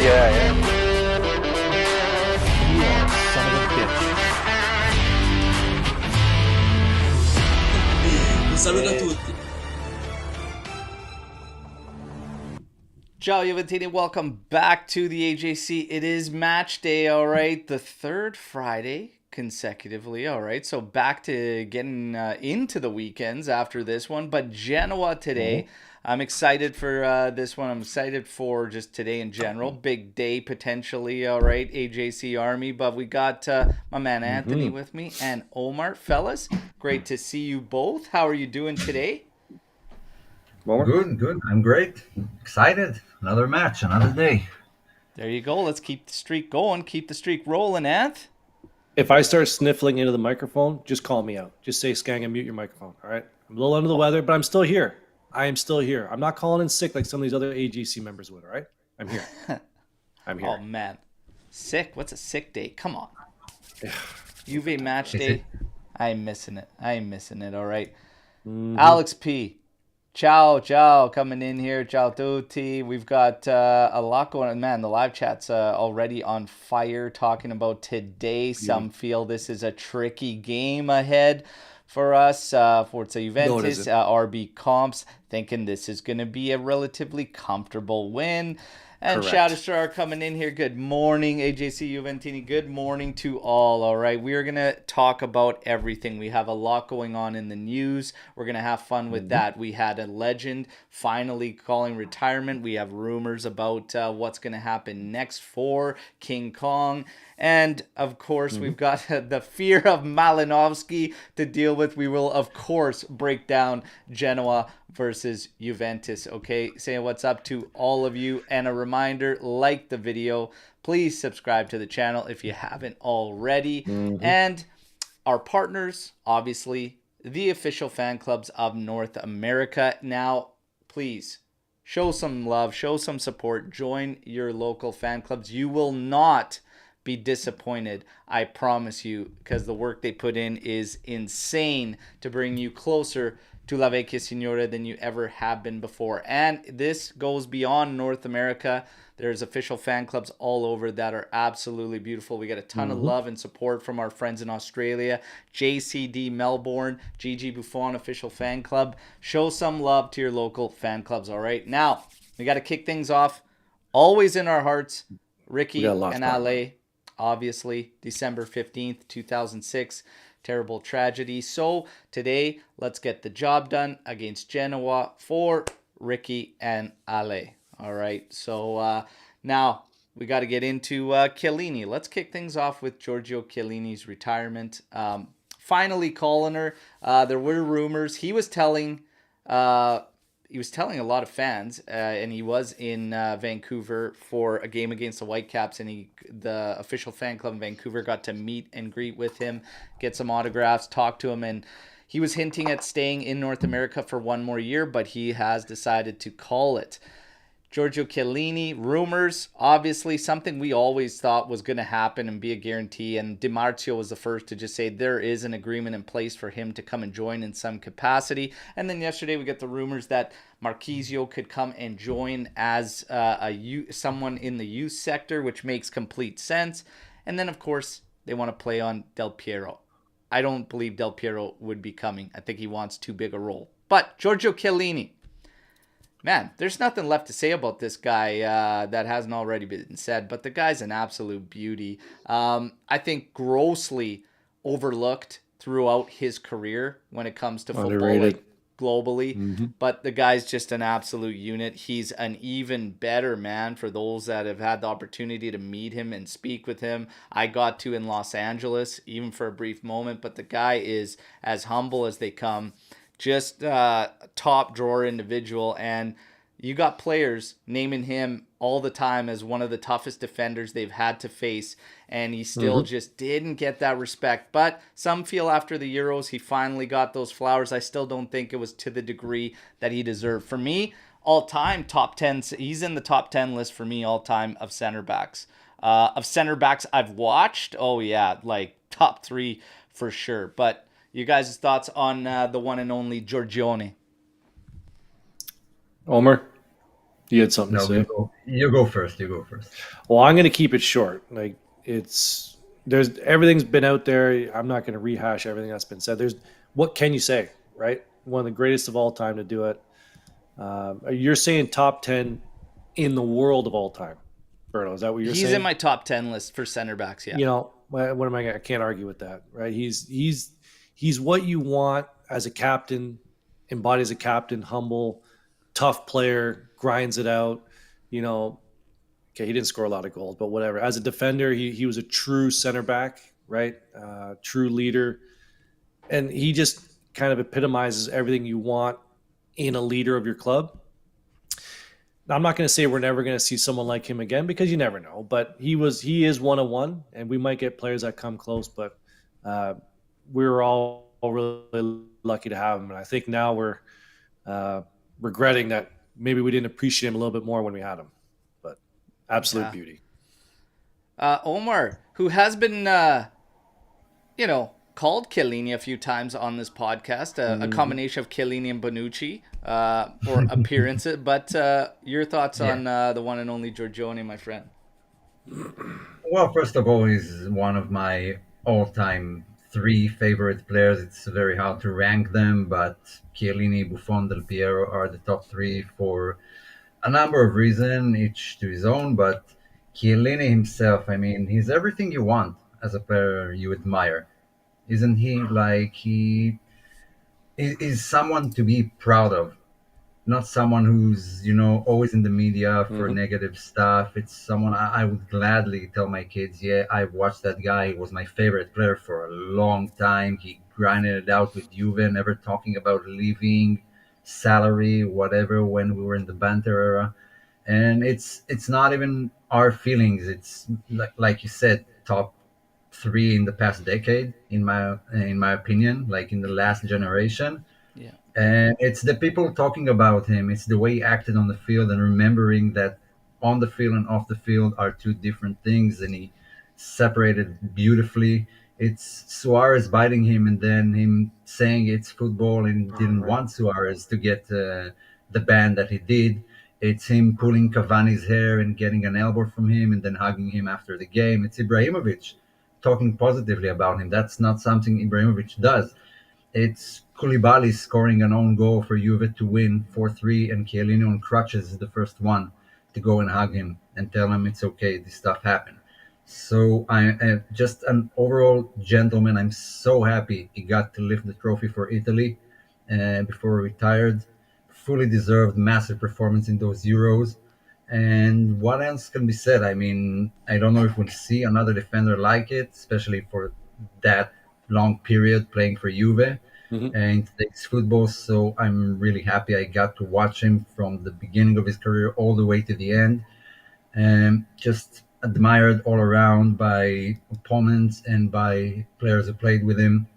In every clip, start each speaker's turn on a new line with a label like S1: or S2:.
S1: Yeah.
S2: You are a son of a bitch.
S3: Un saluto a tutti.
S2: Ciao Juventini, welcome back to the AJC. It is match day, all right. The third Friday consecutively, all right. So back to getting into the weekends after this one. But Genoa today, I'm excited for this one. I'm excited for just today in general. Big day potentially, all right, AJC Army. But we got my man Anthony with me and Omer. Fellas, great to see you both. How are you doing today?
S1: Good. I'm great. Excited. Another match, another day.
S2: There you go. Let's keep the streak going. Keep the streak rolling, Anth.
S4: If I start sniffling into the microphone, just call me out. Just say, Skang, and mute your microphone, all right? I'm a little under the weather, but I'm still here. I am still here. I'm not calling in sick like some of these other AGC members would, all right? I'm here. I'm here.
S2: Oh, man. Sick? What's a sick day? Come on. Juve match day. I'm missing it, all right? Alex P. Ciao, coming in here. Ciao tutti. We've got a lot going on. Man, the live chat's already on fire talking about today. Some feel this is a tricky game ahead for us. Forza Juventus, RB Comps, thinking this is going to be a relatively comfortable win. And Shatterstar coming in here. Good morning, AJC Juventini. Good morning to all right? We are going to talk about everything. We have a lot going on in the news. We're going to have fun with that. We had a legend finally calling retirement. We have rumors about what's going to happen next for King Kong. And, of course, we've got the fear of Malinovsky to deal with. We will, of course, break down Genoa versus Juventus, okay? Saying what's up to all of you. And a reminder, like the video. Please subscribe to the channel if you haven't already. And our partners, obviously, the official fan clubs of North America. Now, please, show some love, show some support. Join your local fan clubs. You will not be disappointed, I promise you, because the work they put in is insane to bring you closer to La Vecchia Signora than you ever have been before. And this goes beyond North America. There's official fan clubs all over that are absolutely beautiful. We got a ton of love and support from our friends in Australia. JCD Melbourne, Gigi Buffon official fan club. Show some love to your local fan clubs, all right? Now, we got to kick things off. Always in our hearts, Ricky and Ale. Obviously, December 15th, 2006, terrible tragedy. So today, let's get the job done against Genoa for Ricky and Ale. All right, so now we got to get into Chiellini. Let's kick things off with Giorgio Chiellini's retirement. Finally calling her. There were rumors. He was telling a lot of fans, and he was in Vancouver for a game against the Whitecaps, and the official fan club in Vancouver got to meet and greet with him, get some autographs, talk to him, and he was hinting at staying in North America for one more year, but he has decided to call it. Giorgio Chiellini, rumors, obviously something we always thought was going to happen and be a guarantee. And Di Marzio was the first to just say there is an agreement in place for him to come and join in some capacity. And then yesterday we get the rumors that Marchisio could come and join as someone in the youth sector, which makes complete sense. And then, of course, they want to play on Del Piero. I don't believe Del Piero would be coming. I think he wants too big a role. But Giorgio Chiellini. Man, there's nothing left to say about this guy that hasn't already been said, but the guy's an absolute beauty. I think grossly overlooked throughout his career when it comes to football, like, globally. But the guy's just an absolute unit. He's an even better man for those that have had the opportunity to meet him and speak with him. I got to in Los Angeles, even for a brief moment, but the guy is as humble as they come. Just top drawer individual, and you got players naming him all the time as one of the toughest defenders they've had to face, and he still just didn't get that respect. But some feel after the Euros he finally got those flowers. I still don't think it was to the degree that he deserved. For me, all-time top 10, he's in the top 10 list for me all-time of center backs. Of center backs I've watched, oh yeah, like top 3 for sure. But you guys' thoughts on the one and only Giorgione?
S4: Omer? You had something
S1: No,
S4: to say?
S1: you go first. You go first.
S4: Well, I'm going to keep it short. Like there's everything's been out there. I'm not going to rehash everything that's been said. What can you say, right? One of the greatest of all time to do it. You're saying top 10 in the world of all time, Berto. Is that what you're
S2: He's in
S4: saying?
S2: my top 10 list for center backs. Yeah.
S4: What am I? I can't argue with that, right? He's what you want as a captain, embodies a captain, humble, tough player, grinds it out. You know, okay, he didn't score a lot of goals, but whatever. As a defender, he was a true center back, right? True leader, and he just kind of epitomizes everything you want in a leader of your club. Now, I'm not going to say we're never going to see someone like him again because you never know. But he is 101, and we might get players that come close. But we're all really lucky to have him, and I think now we're regretting that maybe we didn't appreciate him a little bit more when we had him. But absolute beauty.
S2: Omer, who has been, called Chiellini a few times on this podcast, a combination of Chiellini and Bonucci for appearances. But your thoughts on the one and only Giorgione, my friend?
S1: Well, first of all, he's one of my all-time three favorite players. It's very hard to rank them, but Chiellini, Buffon, Del Piero are the top three for a number of reasons, each to his own. But Chiellini himself, I mean, he's everything you want as a player you admire. Isn't he? Like is someone to be proud of, not someone who's always in the media for
S4: Mm-hmm.
S1: negative stuff. It's someone I would gladly tell my kids, yeah, I watched that guy. He was my favorite player for a long time. He grinded it out with Juve, never talking about leaving, salary, whatever, when we were in the banter era. And it's not even our feelings. It's like you said, top three in the past decade, in my opinion, like in the last generation.
S2: Yeah.
S1: And it's the people talking about him. It's the way he acted on the field and remembering that on the field and off the field are two different things. And he separated beautifully. It's Suarez biting him and then him saying it's football and didn't
S4: Right.
S1: want Suarez to get the ban that he did. It's him pulling Cavani's hair and getting an elbow from him and then hugging him after the game. It's Ibrahimovic talking positively about him. That's not something Ibrahimovic does. It's Koulibaly scoring an own goal for Juve to win 4-3, and Chiellini on crutches is the first one to go and hug him and tell him it's okay, this stuff happened. So I am just an overall gentleman. I'm so happy he got to lift the trophy for Italy before he retired. Fully deserved massive performance in those Euros. And what else can be said? I mean, I don't know if we'll see another defender like it, especially for that long period playing for Juve
S4: Mm-hmm.
S1: and today's football. So I'm really happy I got to watch him from the beginning of his career all the way to the end, and just admired all around by opponents and by players who played with him.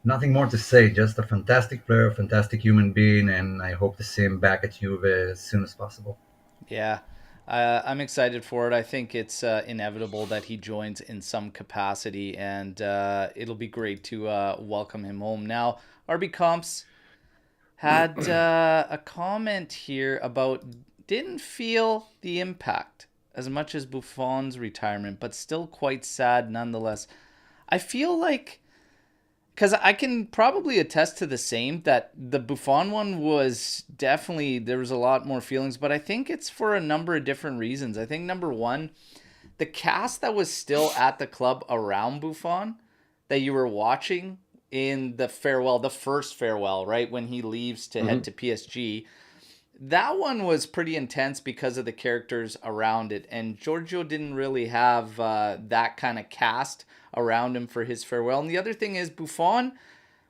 S1: Nothing more to say. Just a fantastic player, a fantastic human being, and I hope to see him back at Juve as soon as possible.
S2: Yeah. I'm excited for it. I think it's inevitable that he joins in some capacity, and it'll be great to welcome him home. Now, RB Comps had a comment here about didn't feel the impact as much as Buffon's retirement, but still quite sad nonetheless. I feel like because I can probably attest to the same that the Buffon one was definitely there was a lot more feelings, but I think it's for a number of different reasons. I think number one, the cast that was still at the club around Buffon that you were watching in the farewell, the first farewell, right when he leaves to head to PSG. That one was pretty intense because of the characters around it, and Giorgio didn't really have that kind of cast around him for his farewell. And the other thing is Buffon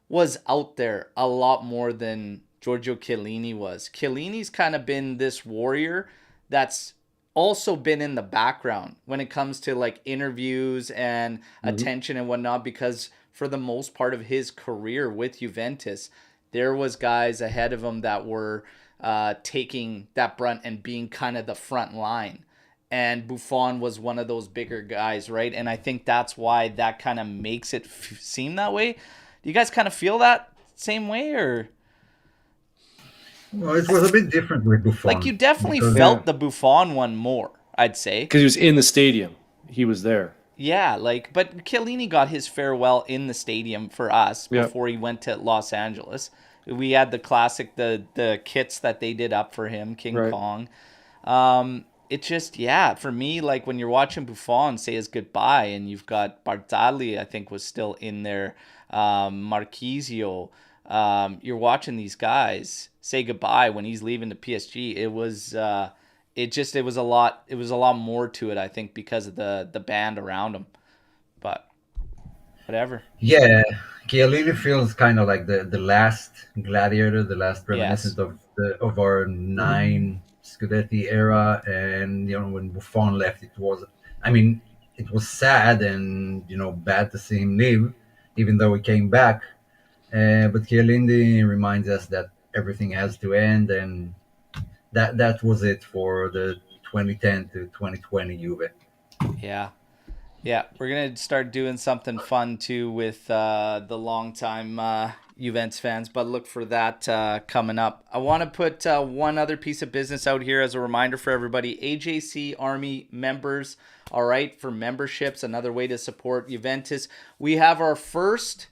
S2: was out there a lot more than Giorgio Chiellini was. Chiellini's kind of been this warrior that's also been in the background when it comes to like interviews and attention and whatnot, because for the most part of his career with Juventus, there was guys ahead of him that were taking that brunt and being kind of the front line. And Buffon was one of those bigger guys, right? And I think that's why that kind of makes it seem that way. Do you guys kind of feel that same way, or?
S1: Well, it was a bit different with
S2: Like you
S1: Buffon
S2: definitely
S1: because
S4: Yeah,
S2: felt the Buffon one more, I'd say.
S4: because he was in the stadium. He was there.
S2: Yeah, like, but Chiellini got his farewell in the stadium for us
S4: Yeah.
S2: before he went to Los Angeles. We had the classic, the kits that they did up for him, King
S4: Right.
S2: Kong. It just, yeah, for me, like when you're watching Buffon say his goodbye, and you've got Bartali, I think was still in there, Marquisio. You're watching these guys say goodbye when he's leaving the PSG. It was a lot. It was a lot more to it, I think, because of the band around him. But whatever.
S1: yeah, Chiellini feels kind of like the last gladiator, the last
S2: Yes.
S1: reminiscent of our nine Scudetti era, and when Buffon left, it was, I mean, it was sad and bad to see him leave, even though he came back. But Chiellini reminds us that everything has to end, and that was it for the 2010 to 2020 Juve.
S2: Yeah. Yeah, we're gonna start doing something fun too with the longtime Juventus fans, but look for that coming up. I want to put one other piece of business out here as a reminder for everybody: AJC Army members. All right, for memberships, another way to support Juventus. We have our first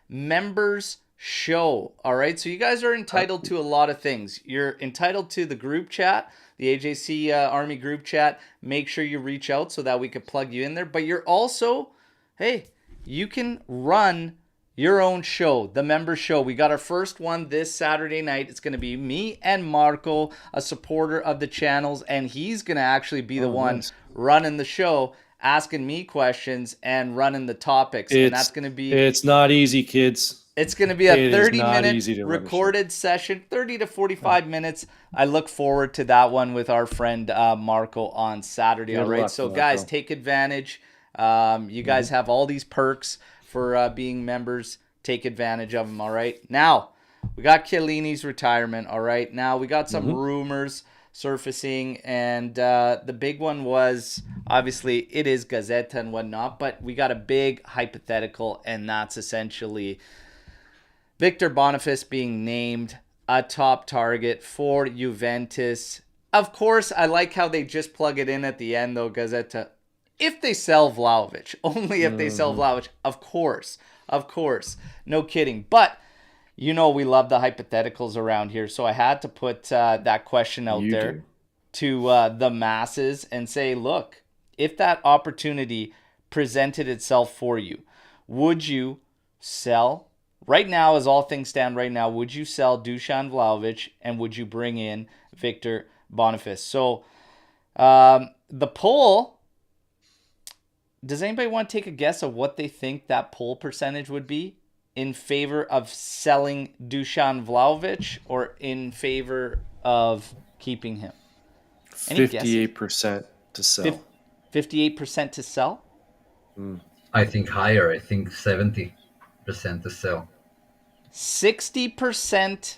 S2: members show. All right, so you guys are entitled to a lot of things. You're entitled to the group chat, the AJC Army group chat. Make sure you reach out so that we could plug you in there. But you're also, hey, you can run your own show, the member show. We got our first one this Saturday night. It's going to be me and Marco, a supporter of the channels, and he's going to actually be the one
S4: Nice.
S2: running the show, asking me questions and running the topics. And that's
S4: It's
S2: going to be
S4: it's not easy, kids.
S2: it's going to be a
S4: It is not
S2: 30-minute
S4: easy to run a show.
S2: recorded session, 30 to 45 minutes. I look forward to that one with our friend Marco on Saturday.
S4: Good
S2: All right.
S4: luck,
S2: So,
S4: Marco.
S2: guys, take advantage. You guys have all these perks for being members. Take advantage of them. All right. Now, we got Chiellini's retirement. All right. Now, we got some rumors surfacing, and the big one was obviously it is Gazzetta and whatnot, but we got a big hypothetical, and that's essentially Victor Boniface being named a top target for Juventus. Of course, I like how they just plug it in at the end, though, Gazzetta. If they sell Vlahovic, only if they sell Vlahovic. Of course. No kidding. But we love the hypotheticals around here, so I had to put that question out
S4: You
S2: there
S4: do.
S2: to the masses and say, look, if that opportunity presented itself for you, would you sell? Right now, as all things stand right now, would you sell Dusan Vlahovic and would you bring in Victor Boniface? So the poll, does anybody want to take a guess of what they think that poll percentage would be in favor of selling Dusan Vlahovic or in favor of keeping him? Any guesses?
S4: 58% to sell.
S2: 58% to sell?
S1: I think higher. I think 70% to sell.
S2: 60%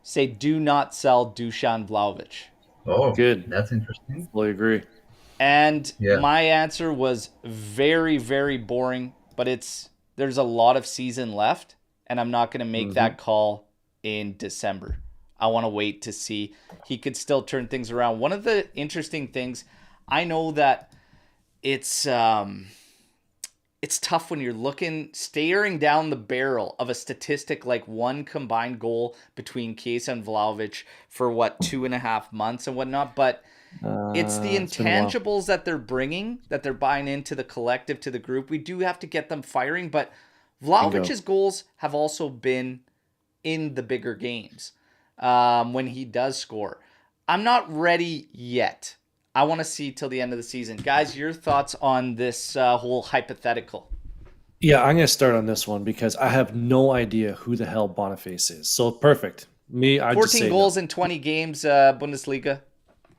S2: say do not sell Dusan Vlahovic.
S1: Oh,
S4: Good.
S1: that's interesting.
S4: Fully agree.
S2: And
S1: Yeah.
S2: my answer was very, very boring, but there's a lot of season left, and I'm not going to make that call in December. I want to wait to see. He could still turn things around. One of the interesting things, I know that it's tough when you're staring down the barrel of a statistic like one combined goal between Chiesa and Vlahovic for 2.5 months and whatnot, but it's the
S4: It's been a while.
S2: intangibles that they're bringing, that they're buying into the collective, to the group. We do have to get them firing, but Vlahovic's goals have also been in the bigger games when he does score. I'm not ready yet. I want to see till the end of the season. Guys, your thoughts on this whole hypothetical?
S4: Yeah, I'm going to start on this one because I have no idea who the hell Boniface is. So perfect. I just
S2: 14
S4: say
S2: goals
S4: no.
S2: in 20 games, Bundesliga.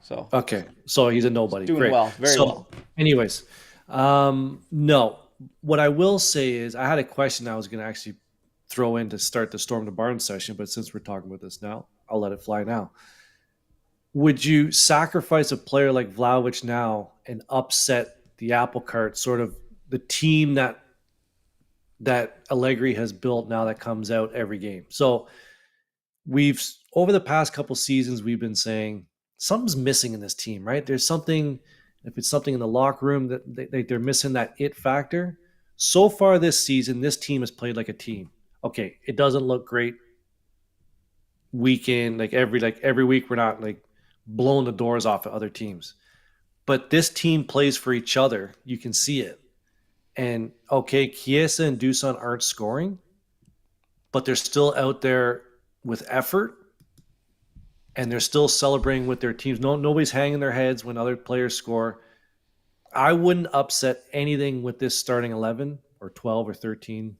S2: So
S4: Okay, so he's a nobody.
S2: doing
S4: Great.
S2: well, very well.
S4: Anyways, no. What I will say is I had a question I was going to actually throw in to start the Storm the Barn session, but since we're talking about this now, I'll let it fly now. Would you sacrifice a player like Vlahovic now and upset the apple cart, sort of the team that Allegri has built now that comes out every game? So we've over the past couple seasons we've been saying something's missing in this team, right? There's something, if it's something in the locker room that they're missing that it factor. So far this season, this team has played like a team. Okay, it doesn't look great week in, like every week we're not like blowing the doors off of other teams. But this team plays for each other. You can see it. And okay, Chiesa and Dusan aren't scoring, but they're still out there with effort and they're still celebrating with their teams. Nobody's hanging their heads when other players score. I wouldn't upset anything with this starting 11 or 12 or 13,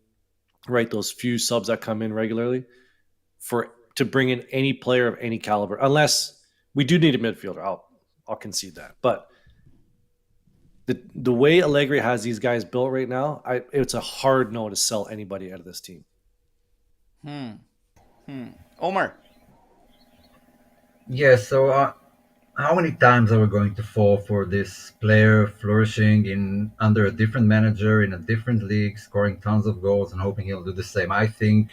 S4: right? Those few subs that come in regularly to bring in any player of any caliber, unless we do need a midfielder. I'll concede that. But the way Allegri has these guys built right now, it's a hard no to sell anybody out of this team.
S2: Omer.
S1: Yeah, so how many times are we going to fall for this player flourishing in under a different manager in a different league, scoring tons of goals and hoping he'll do the same? I think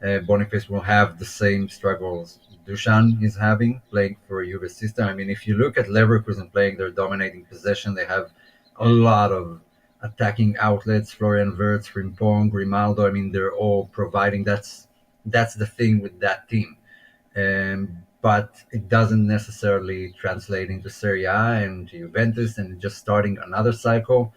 S1: Boniface will have the same struggles Dusan is having playing for a Juve system. I mean, if you look at Leverkusen playing their dominating possession, they have a lot of attacking outlets. Florian Wirtz, Frimpong, Grimaldo. I mean, they're all providing. That's the thing with that team. But it doesn't necessarily translate into Serie A and Juventus and just starting another cycle.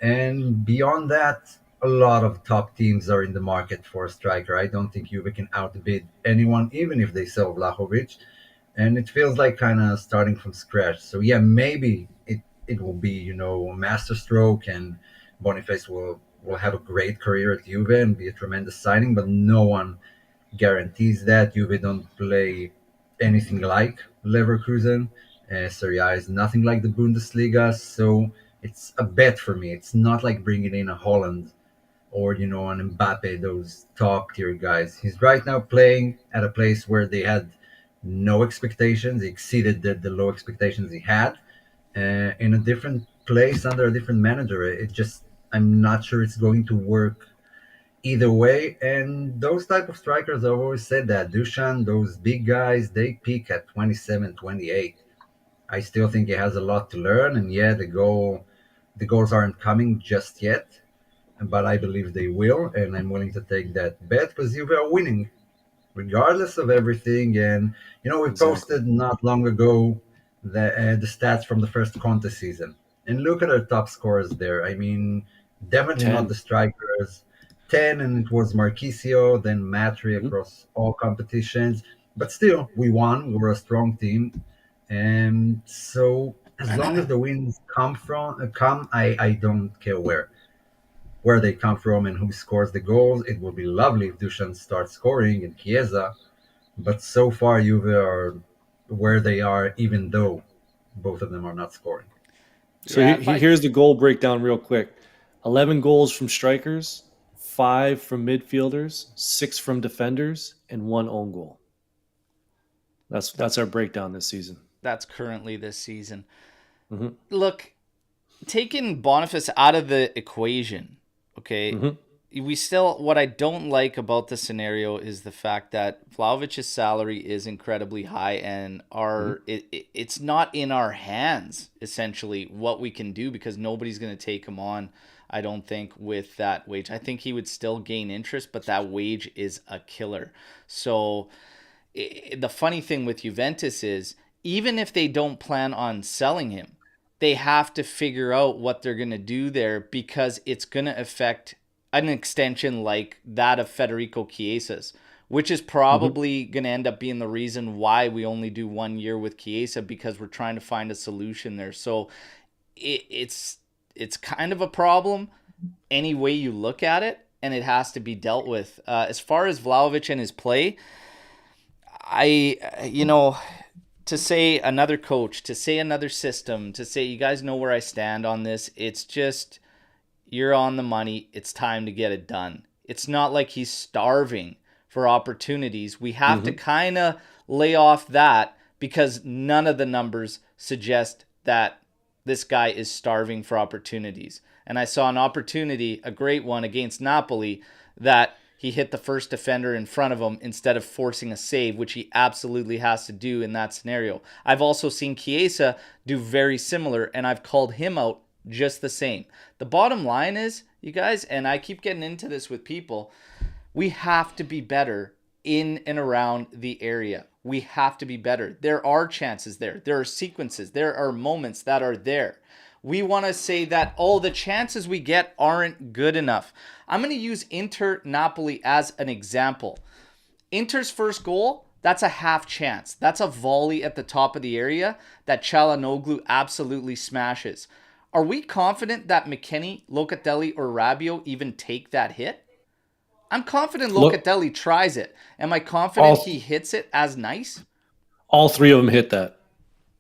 S1: And beyond that, a lot of top teams are in the market for a striker. I don't think Juve can outbid anyone, even if they sell Vlahovic. And it feels like kind of starting from scratch. So yeah, maybe it will be, a masterstroke and Boniface will have a great career at Juve and be a tremendous signing, but no one guarantees that. Juve don't play anything like Leverkusen. Serie A is nothing like the Bundesliga, so it's a bet for me. It's not like bringing in a Holland or an Mbappe, those top tier guys. He's right now playing at a place where they had no expectations. He exceeded the low expectations he had in a different place under a different manager. I'm not sure it's going to work either way. And those type of strikers, I've always said that Dushan, those big guys, they peak at 27, 28. I still think he has a lot to learn, and yeah, the goals aren't coming just yet, but I believe they will, and I'm willing to take that bet because Juve are winning, regardless of everything. And we
S4: Exactly.
S1: posted not long ago the stats from the first Conte season, and look at our top scorers there. I mean, definitely not
S4: 10.
S1: the strikers. 10, and it was Marquisio, then Matri
S4: Mhm.
S1: across all competitions. But still, we won. We were a strong team, and so as long as the wins come, I don't care where they come from and who scores the goals. It would be lovely if Dushan starts scoring and Chiesa, but so far Juve are where they are, even though both of them are not scoring.
S4: So
S2: Yeah, if I
S4: here's the goal breakdown real quick. 11 goals from strikers, 5 from midfielders, 6 from defenders, and 1 own goal. That's our breakdown this season.
S2: that's currently this season.
S4: Mhm.
S2: Look, taking Boniface out of the equation, okay,
S4: Mhm.
S2: we still, what I don't like about the scenario is the fact that Vlahovic's salary is incredibly high, and
S4: Mhm.
S2: it's not in our hands essentially what we can do, because nobody's going to take him on, I don't think, with that wage. I think he would still gain interest, but that wage is a killer. So the funny thing with Juventus is, even if they don't plan on selling him, they have to figure out what they're going to do there, because it's going to affect an extension like that of Federico Chiesa's, which is
S4: Mhm.
S2: probably going to end up being the reason why we only do 1 year with Chiesa, because we're trying to find a solution there. So it's kind of a problem any way you look at it, and it has to be dealt with. As far as Vlahovic and his play, to say another coach, to say another system, to say, you guys know where I stand on this, it's just, you're on the money. It's time to get it done. It's not like he's starving for opportunities. We have to
S4: Mhm.
S2: kind of lay off that, because none of the numbers suggest that this guy is starving for opportunities. And I saw an opportunity, a great one against Napoli, that he hit the first defender in front of him instead of forcing a save, which he absolutely has to do in that scenario. I've also seen Chiesa do very similar, and I've called him out just the same. The bottom line is, you guys, and I keep getting into this with people, we have to be better in and around the area. We have to be better. There are chances there. There are sequences. There are moments that are there. We want to say that, oh, the chances we get aren't good enough. I'm going to use Inter Napoli as an example. Inter's first goal, that's a half chance. That's a volley at the top of the area that Çalhanoğlu absolutely smashes. Are we confident that McKennie, Locatelli, or Rabiot even take that hit? I'm confident Locatelli tries it. Am I confident he hits it as nice?
S4: All three of them hit that.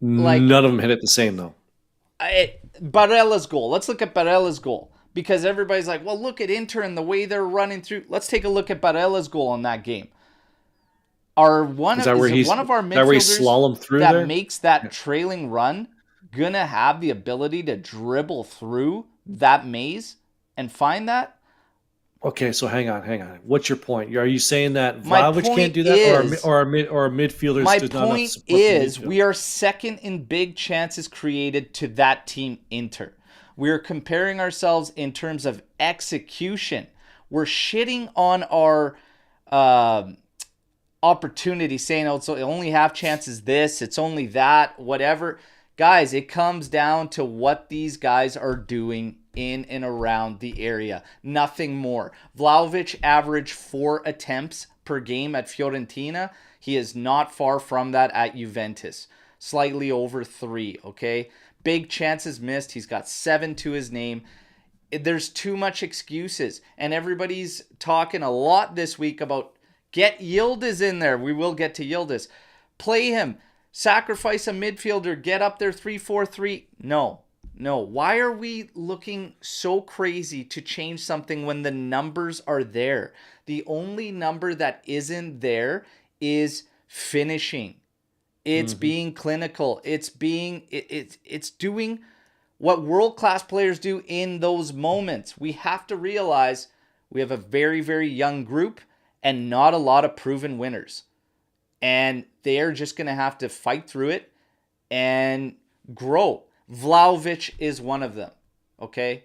S4: None of them hit it the same, though.
S2: Barella's goal. Let's look at Barella's goal. Because everybody's like, well, look at Inter and the way they're running through. Let's take a look at Barella's goal in that game. One of our midfielders that makes that trailing run going to have the ability to dribble through that maze and find that?
S4: Okay, so hang on. What's your point? Are you saying that Vlahovic can't do that, or midfielders?
S2: My point is, we are second in big chances created to that team, Inter. We are comparing ourselves in terms of execution. We're shitting on our opportunity, saying, oh, so only half chances this, it's only that, whatever. Guys, it comes down to what these guys are doing in and around the area. Nothing more. Vlahovic averaged 4 attempts per game at Fiorentina. He is not far from that at Juventus. Slightly over 3, okay? Big chances missed. He's got 7 to his name. There's too much excuses. And everybody's talking a lot this week about get Yildiz in there. We will get to Yildiz. Play him. Sacrifice a midfielder. Get up there 3-4-3. No. Why are we looking so crazy to change something when the numbers are there? The only number that isn't there is finishing. It's being clinical. It's doing what world-class players do in those moments. We have to realize we have a very, very young group and not a lot of proven winners. And they're just going to have to fight through it and grow. Vlahovic is one of them, okay?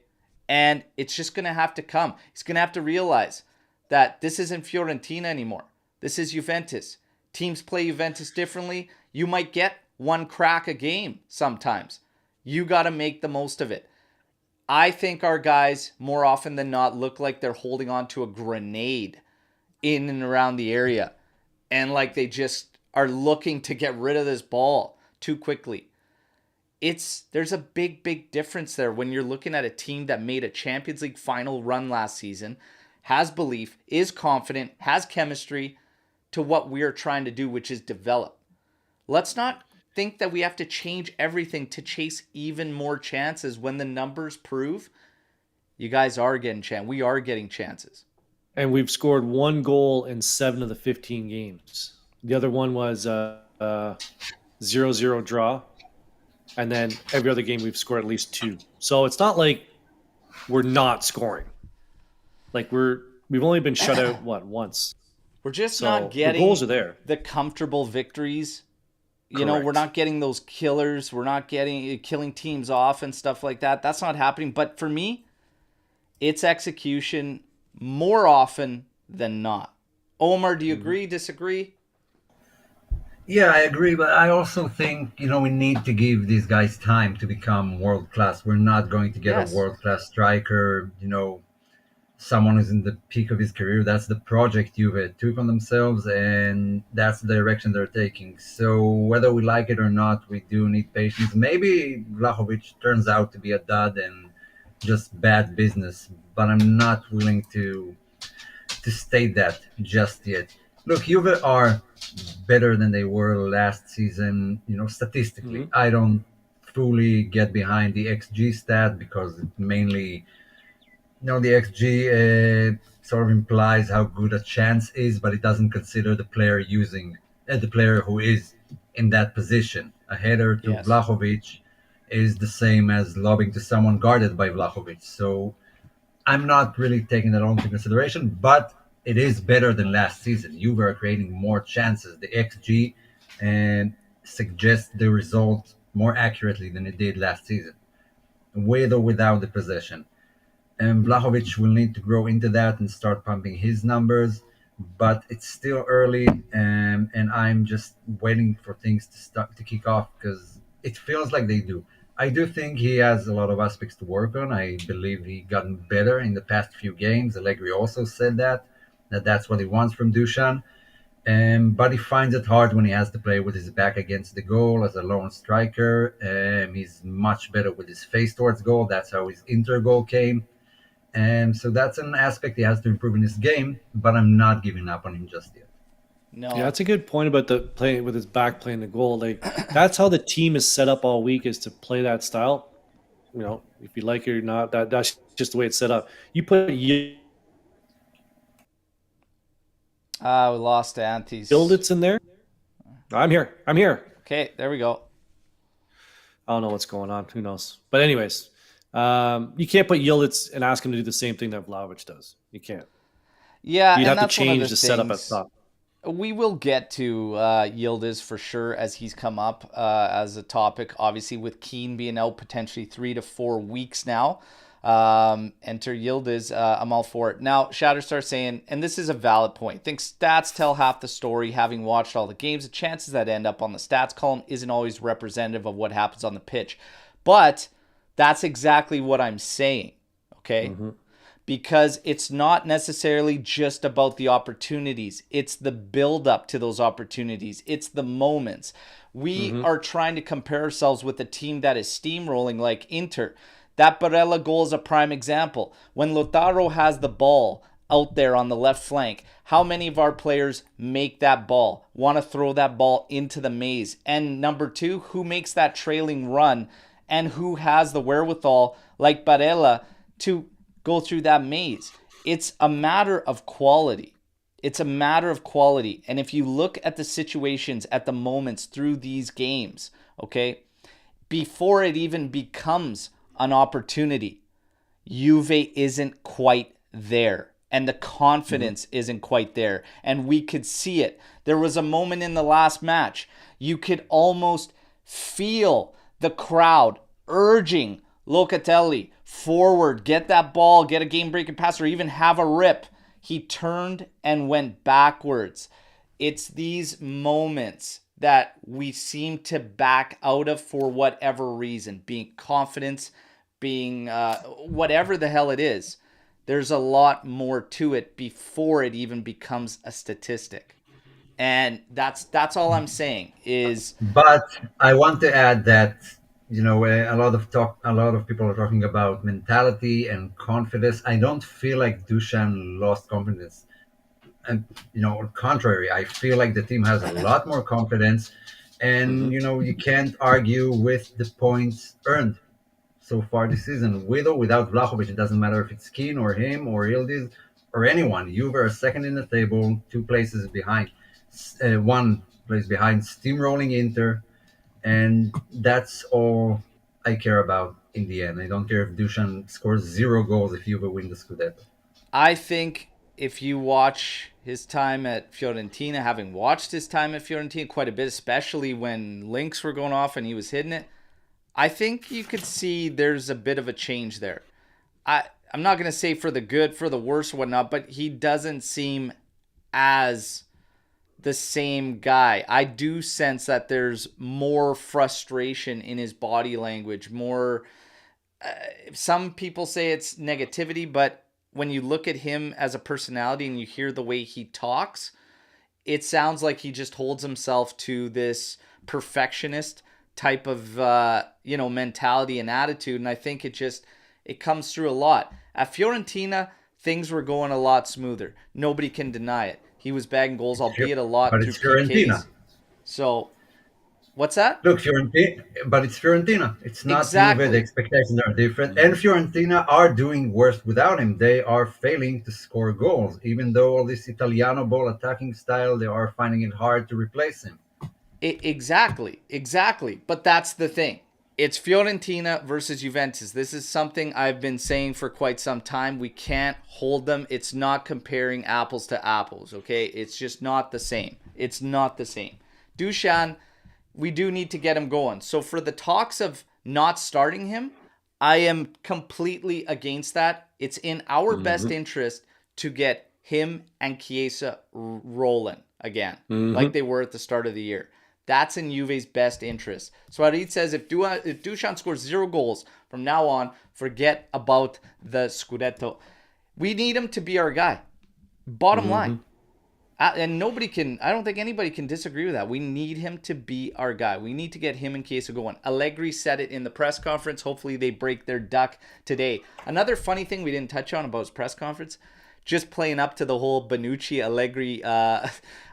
S2: And it's just going to have to come. He's going to have to realize that this isn't Fiorentina anymore. This is Juventus. Teams play Juventus differently. You might get one crack a game sometimes. You got to make the most of it. I think our guys, more often than not, look like they're holding on to a grenade in and around the area. And like they just are looking to get rid of this ball too quickly. There's a big, big difference there when you're looking at a team that made a Champions League final run last season, has belief, is confident, has chemistry to what we are trying to do, which is develop. Let's not think that we have to change everything to chase even more chances when the numbers prove you guys are getting chances. We are getting chances.
S4: And we've scored 1 goal in 7 of the 15 games. The other one was a 0-0 draw. And then every other game we've scored at least 2. So it's not like we're not scoring. Like we've only been shut out once.
S2: We're just not getting
S4: the goals are there.
S2: The comfortable victories. You know, we're not getting those killers. We're not getting killing teams off and stuff like that. That's not happening. But for me, it's execution more often than not. Omer, do you agree, disagree?
S1: Yeah, I agree, but I also think, we need to give these guys time to become world-class. We're not going to get a world-class striker, someone who's in the peak of his career. That's the project Juve took on themselves, and that's the direction they're taking. So whether we like it or not, we do need patience. Maybe Vlahovic turns out to be a dud and just bad business, but I'm not willing to state that just yet. Look, Juve are better than they were last season, statistically. Mm-hmm. I don't fully get behind the XG stat because it mainly, the XG sort of implies how good a chance is, but it doesn't consider the player the player who is in that position. A header to Vlahovic is the same as lobbing to someone guarded by Vlahovic. So I'm not really taking that all into consideration, but it is better than last season. Juve are creating more chances. The XG and suggests the result more accurately than it did last season, with or without the possession. And Vlahovic will need to grow into that and start pumping his numbers. But it's still early, and I'm just waiting for things to start to kick off because it feels like they do. I do think he has a lot of aspects to work on. I believe he gotten better in the past few games. Allegri also said that that's what he wants from Dushan. But he finds it hard when he has to play with his back against the goal as a lone striker. He's much better with his face towards goal. That's how his Inter goal came. And so that's an aspect he has to improve in his game, but I'm not giving up on him just yet.
S2: No.
S4: Yeah, that's a good point about the playing with his back playing the goal. Like that's how the team is set up all week is to play that style. You know, if you like it or not, that's just the way it's set up. You put
S2: We lost Antis.
S4: Yildiz in there. I'm here.
S2: Okay, there we go.
S4: I don't know what's going on. Who knows? But anyways, you can't put Yildiz and ask him to do the same thing that Vlahovic does. You can't.
S2: Yeah,
S4: You'd
S2: and
S4: have to
S2: that's one of
S4: change
S2: the
S4: the setup at
S2: things.
S4: top.
S2: We will get to Yildiz for sure as he's come up as a topic. Obviously, with Keane being out potentially 3 to 4 weeks now. Enter Yildiz. I'm all for it. Now, Shatterstar saying, and this is a valid point, think stats tell half the story. Having watched all the games, the chances that end up on the stats column isn't always representative of what happens on the pitch. But that's exactly what I'm saying. Okay? Mm-hmm. Because it's not necessarily just about the opportunities. It's the build-up to those opportunities. It's the moments. We are trying to compare ourselves with a team that is steamrolling like Inter. That Barella goal is a prime example. When Lautaro has the ball out there on the left flank, how many of our players make that ball, want to throw that ball into the maze? And number two, who makes that trailing run and who has the wherewithal, like Barella, to go through that maze? It's a matter of quality. It's a matter of quality. And if you look at the situations, at the moments through these games, okay, before it even becomes an opportunity, Juve isn't quite there. And the confidence isn't quite there. And we could see it. There was a moment in the last match. You could almost feel the crowd urging Locatelli forward, get that ball, get a game-breaking pass, or even have a rip. He turned and went backwards. It's these moments that we seem to back out of for whatever reason, being confidence, being whatever the hell it is. There's a lot more to it before it even becomes a statistic. And that's all I'm saying is.
S1: But I want to add that a lot of people are talking about mentality and confidence. I don't feel like Dushan lost confidence, and on the contrary, I feel like the team has a lot more confidence, and you can't argue with the points earned so far this season, with or without Vlahovic. It doesn't matter if it's Keane or him or Yildiz or anyone. Juve are second in the table, 2 places behind, 1 place behind, steamrolling Inter, and that's all I care about in the end. I don't care if Dushan scores 0 goals if Juve win the Scudetto.
S2: I think if you watch his time at Fiorentina, having watched his time at Fiorentina quite a bit, especially when links were going off and he was hitting it, I think you could see there's a bit of a change there. I'm not going to say for the good, for the worse, or whatnot, but he doesn't seem as the same guy. I do sense that there's more frustration in his body language, more. Some people say it's negativity, but when you look at him as a personality and you hear the way he talks, it sounds like he just holds himself to this perfectionist type of mentality and attitude, and I think it comes through a lot. At Fiorentina, things were going a lot smoother. Nobody can deny it. He was bagging goals, albeit a lot
S1: but
S2: through
S1: it's Fiorentina.
S2: PKs. So, what's that?
S1: Look, Fiorentina, but it's Fiorentina. It's not
S2: Exactly.
S1: Juve. The expectations are different, and Fiorentina are doing worse without him. They are failing to score goals, even though all this Italiano ball attacking style, they are finding it hard to replace him.
S2: Exactly. But that's the thing. It's Fiorentina versus Juventus. This is something I've been saying for quite some time. We can't hold them. It's not comparing apples to apples, okay? It's just not the same. It's not the same. Dusan, we do need to get him going. So for the talks of not starting him, I am completely against that. It's in our best interest to get him and Chiesa rolling again, like they were at the start of the year. That's in Juve's best interest. So Harit says if Dusan scores 0 goals from now on, forget about the Scudetto. We need him to be our guy. Bottom line. And I don't think anybody can disagree with that. We need him to be our guy. We need to get him and Chiesa going. Allegri said it in the press conference. Hopefully they break their duck today. Another funny thing we didn't touch on about his press conference, just playing up to the whole Bonucci-Allegri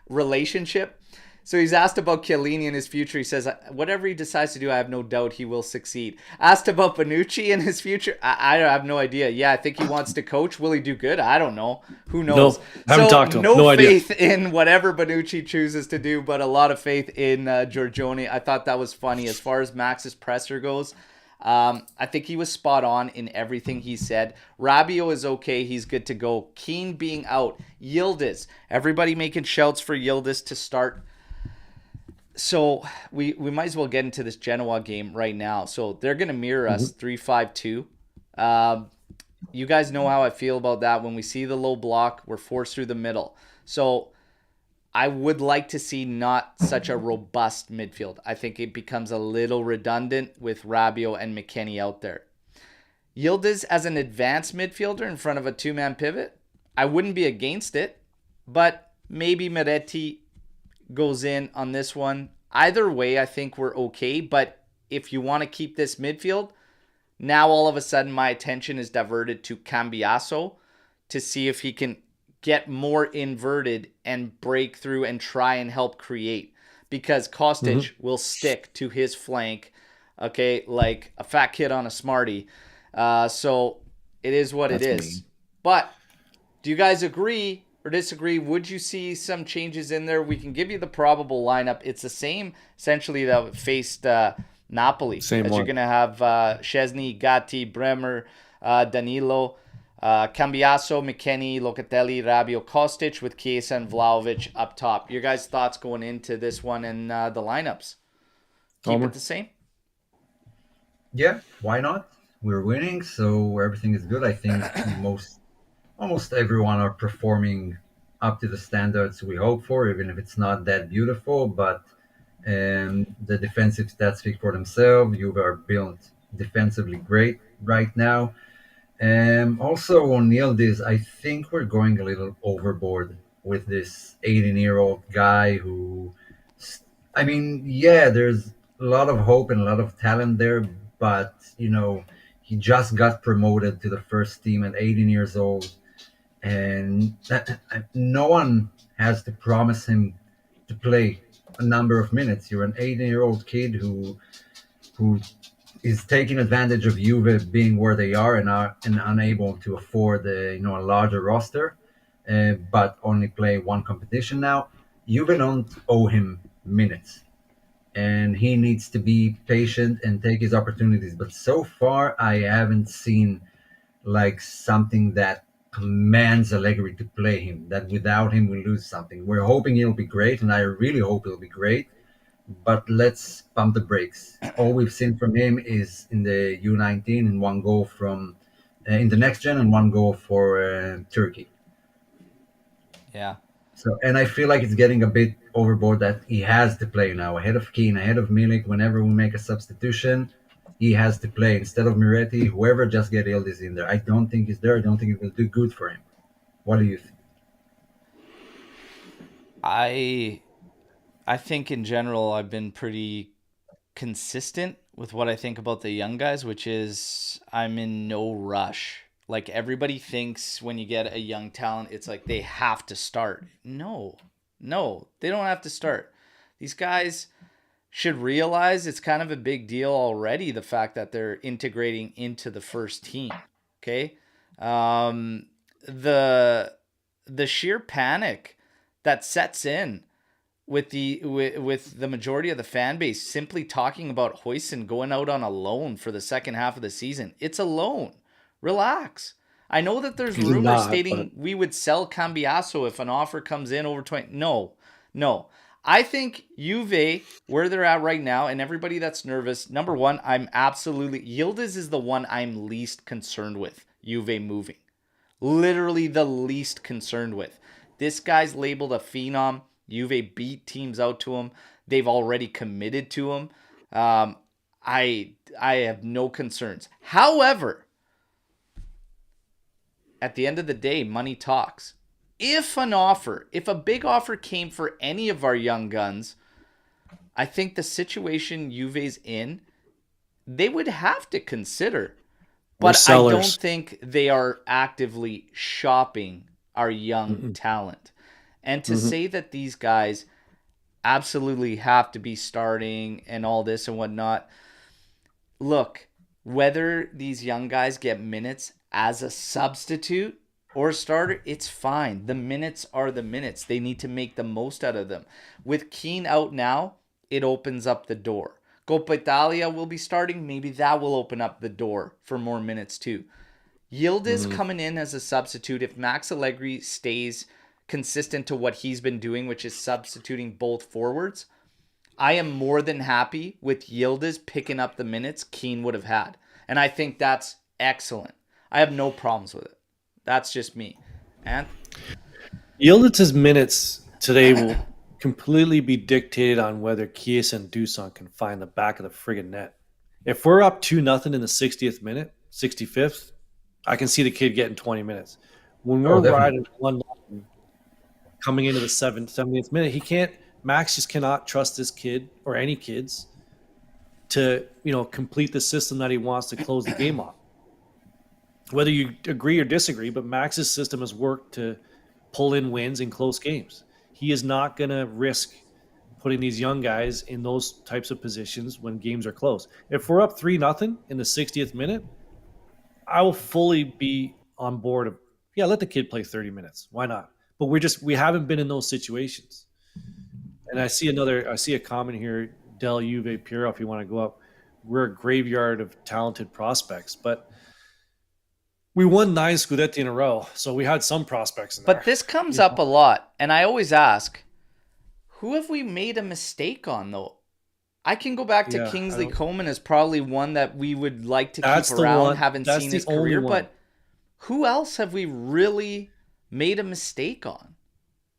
S2: relationship. So he's asked about Chiellini and his future. He says, whatever he decides to do, I have no doubt he will succeed. Asked about Bonucci and his future, I have no idea. Yeah, I think he wants to coach. Will he do good? I don't know. Who knows?
S4: No, haven't talked to him.
S2: No
S4: idea.
S2: faith in whatever Bonucci chooses to do, but a lot of faith in Giorgione. I thought that was funny. As far as Max's presser goes, I think he was spot on in everything he said. Rabiot is okay. He's good to go. Keane being out. Yildiz. Everybody making shouts for Yildiz to start. So we might as well get into this Genoa game right now. So they're going to mirror us 3-5-2. You guys know how I feel about that. When we see the low block, we're forced through the middle. So I would like to see not such a robust midfield. I think it becomes a little redundant with Rabiot and McKennie out there. Yildiz as an advanced midfielder in front of a two-man pivot, I wouldn't be against it, but maybe Miretti goes in on this one. Either way, I think we're okay, but if you want to keep this midfield, now all of a sudden my attention is diverted to Cambiaso to see if he can get more inverted and break through and try and help create, because Kostic will stick to his flank, okay, like a fat kid on a Smartie. So it is what it is. Mean. But do you guys agree or disagree? Would you see some changes in there? We can give you the probable lineup. It's the same, essentially, that faced Napoli.
S4: Same
S2: as
S4: one.
S2: You're going to have Szczesny, Gatti, Bremer, Danilo, Cambiaso, McKennie, Locatelli, Rabiot, Kostic, with Chiesa and Vlahovic up top. Your guys' thoughts going into this one and the lineups? Keep
S4: Omer?
S2: It the same?
S1: Yeah, why not? We're winning, so everything is good. I think almost everyone are performing up to the standards we hope for, even if it's not that beautiful. But the defensive stats speak for themselves. You are built defensively great right now. Also on Yildiz, I think we're going a little overboard with this 18-year-old guy who, I mean, yeah, there's a lot of hope and a lot of talent there, but, he just got promoted to the first team at 18 years old. And no one has to promise him to play a number of minutes. You're an 18-year-old kid who is taking advantage of Juve being where they are and unable to afford a larger roster, but only play one competition now. Juve don't owe him minutes, and he needs to be patient and take his opportunities. But so far, I haven't seen like something that commands Allegri to play him, that without him we lose something. We're hoping he'll be great, and I really hope he'll be great, but let's pump the brakes. All we've seen from him is in the U19 and one goal from in the next gen and one goal for Turkey.
S2: Yeah.
S1: So, and I feel like it's getting a bit overboard that he has to play now ahead of Keane, ahead of Milik. Whenever we make a substitution, he has to play instead of Miretti. Whoever, just get Yildiz in there. I don't think he's there. I don't think it will do good for him. What do you think?
S2: I think in general I've been pretty consistent with what I think about the young guys, which is I'm in no rush. Like everybody thinks when you get a young talent, it's like they have to start. No, they don't have to start. These guys should realize it's kind of a big deal already, the fact that they're integrating into the first team. Okay. The sheer panic that sets in with the majority of the fan base simply talking about Huijsen going out on a loan for the second half of the season. It's a loan. Relax. I know that there's
S4: He's
S2: rumors
S4: not,
S2: stating
S4: but
S2: we would sell Cambiasso if an offer comes in over 20. No, no. I think Juve, where they're at right now, and everybody that's nervous, number one, I'm absolutely... Yildiz is the one I'm least concerned with, Juve moving. Literally the least concerned with. This guy's labeled a phenom. Juve beat teams out to him. They've already committed to him. I have no concerns. However, at the end of the day, money talks. If a big offer came for any of our young guns, I think the situation Juve's in, they would have to consider. But I don't think they are actively shopping our young talent. And to say that these guys absolutely have to be starting and all this and whatnot, look, whether these young guys get minutes as a substitute or a starter, it's fine. The minutes are the minutes. They need to make the most out of them. With Keane out now, it opens up the door. Coppa Italia will be starting. Maybe that will open up the door for more minutes too. Yildiz coming in as a substitute. If Max Allegri stays consistent to what he's been doing, which is substituting both forwards, I am more than happy with Yildiz picking up the minutes Keane would have had. And I think that's excellent. I have no problems with it. That's just me. And
S4: Yildiz's minutes today will completely be dictated on whether Chiesa and Dusan can find the back of the friggin' net. If we're up 2-0 in the 60th minute, 65th, I can see the kid getting 20 minutes. When we're riding 1 coming into the 70th minute, Max just cannot trust this kid or any kids to, complete the system that he wants to close the game off. Whether you agree or disagree, but Max's system has worked to pull in wins in close games. He is not going to risk putting these young guys in those types of positions when games are close. If we're up 3-0 in the 60th minute, I will fully be on board of, let the kid play 30 minutes. Why not? But we haven't been in those situations. And I see a comment here, Del Juve Piero, if you want to go up. We're a graveyard of talented prospects, but we won 9 Scudetti in a row, so we had some prospects in there.
S2: But this comes up a lot, and I always ask, who have we made a mistake on, though? I can go back to Kingsley Coman as probably one that we would like to keep around, haven't seen his career, but who else have we really made a mistake on?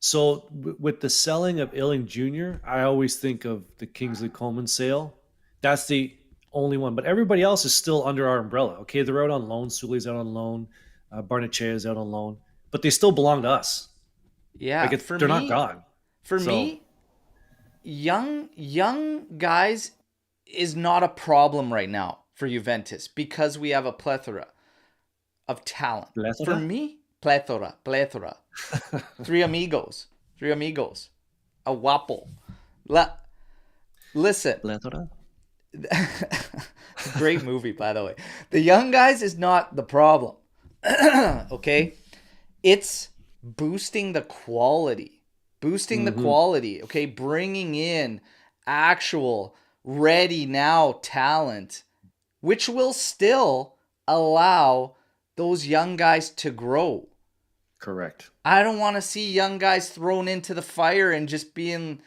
S4: So with the selling of Illing Jr., I always think of the Kingsley Coman sale. That's the only one, but everybody else is still under our umbrella. Okay, they're out on loan. Suli's out on loan. Barnechea is out on loan, but they still belong to us.
S2: Yeah,
S4: they're not gone.
S2: For me, young guys is not a problem right now for Juventus because we have a plethora of talent. For me, plethora. Three amigos. A guapo. Listen.
S4: Plethora?
S2: Great movie, by the way. The young guys is not the problem. Okay? It's boosting the quality. Okay? Bringing in actual ready now talent, which will still allow those young guys to grow.
S4: Correct.
S2: I don't want to see young guys thrown into the fire and just being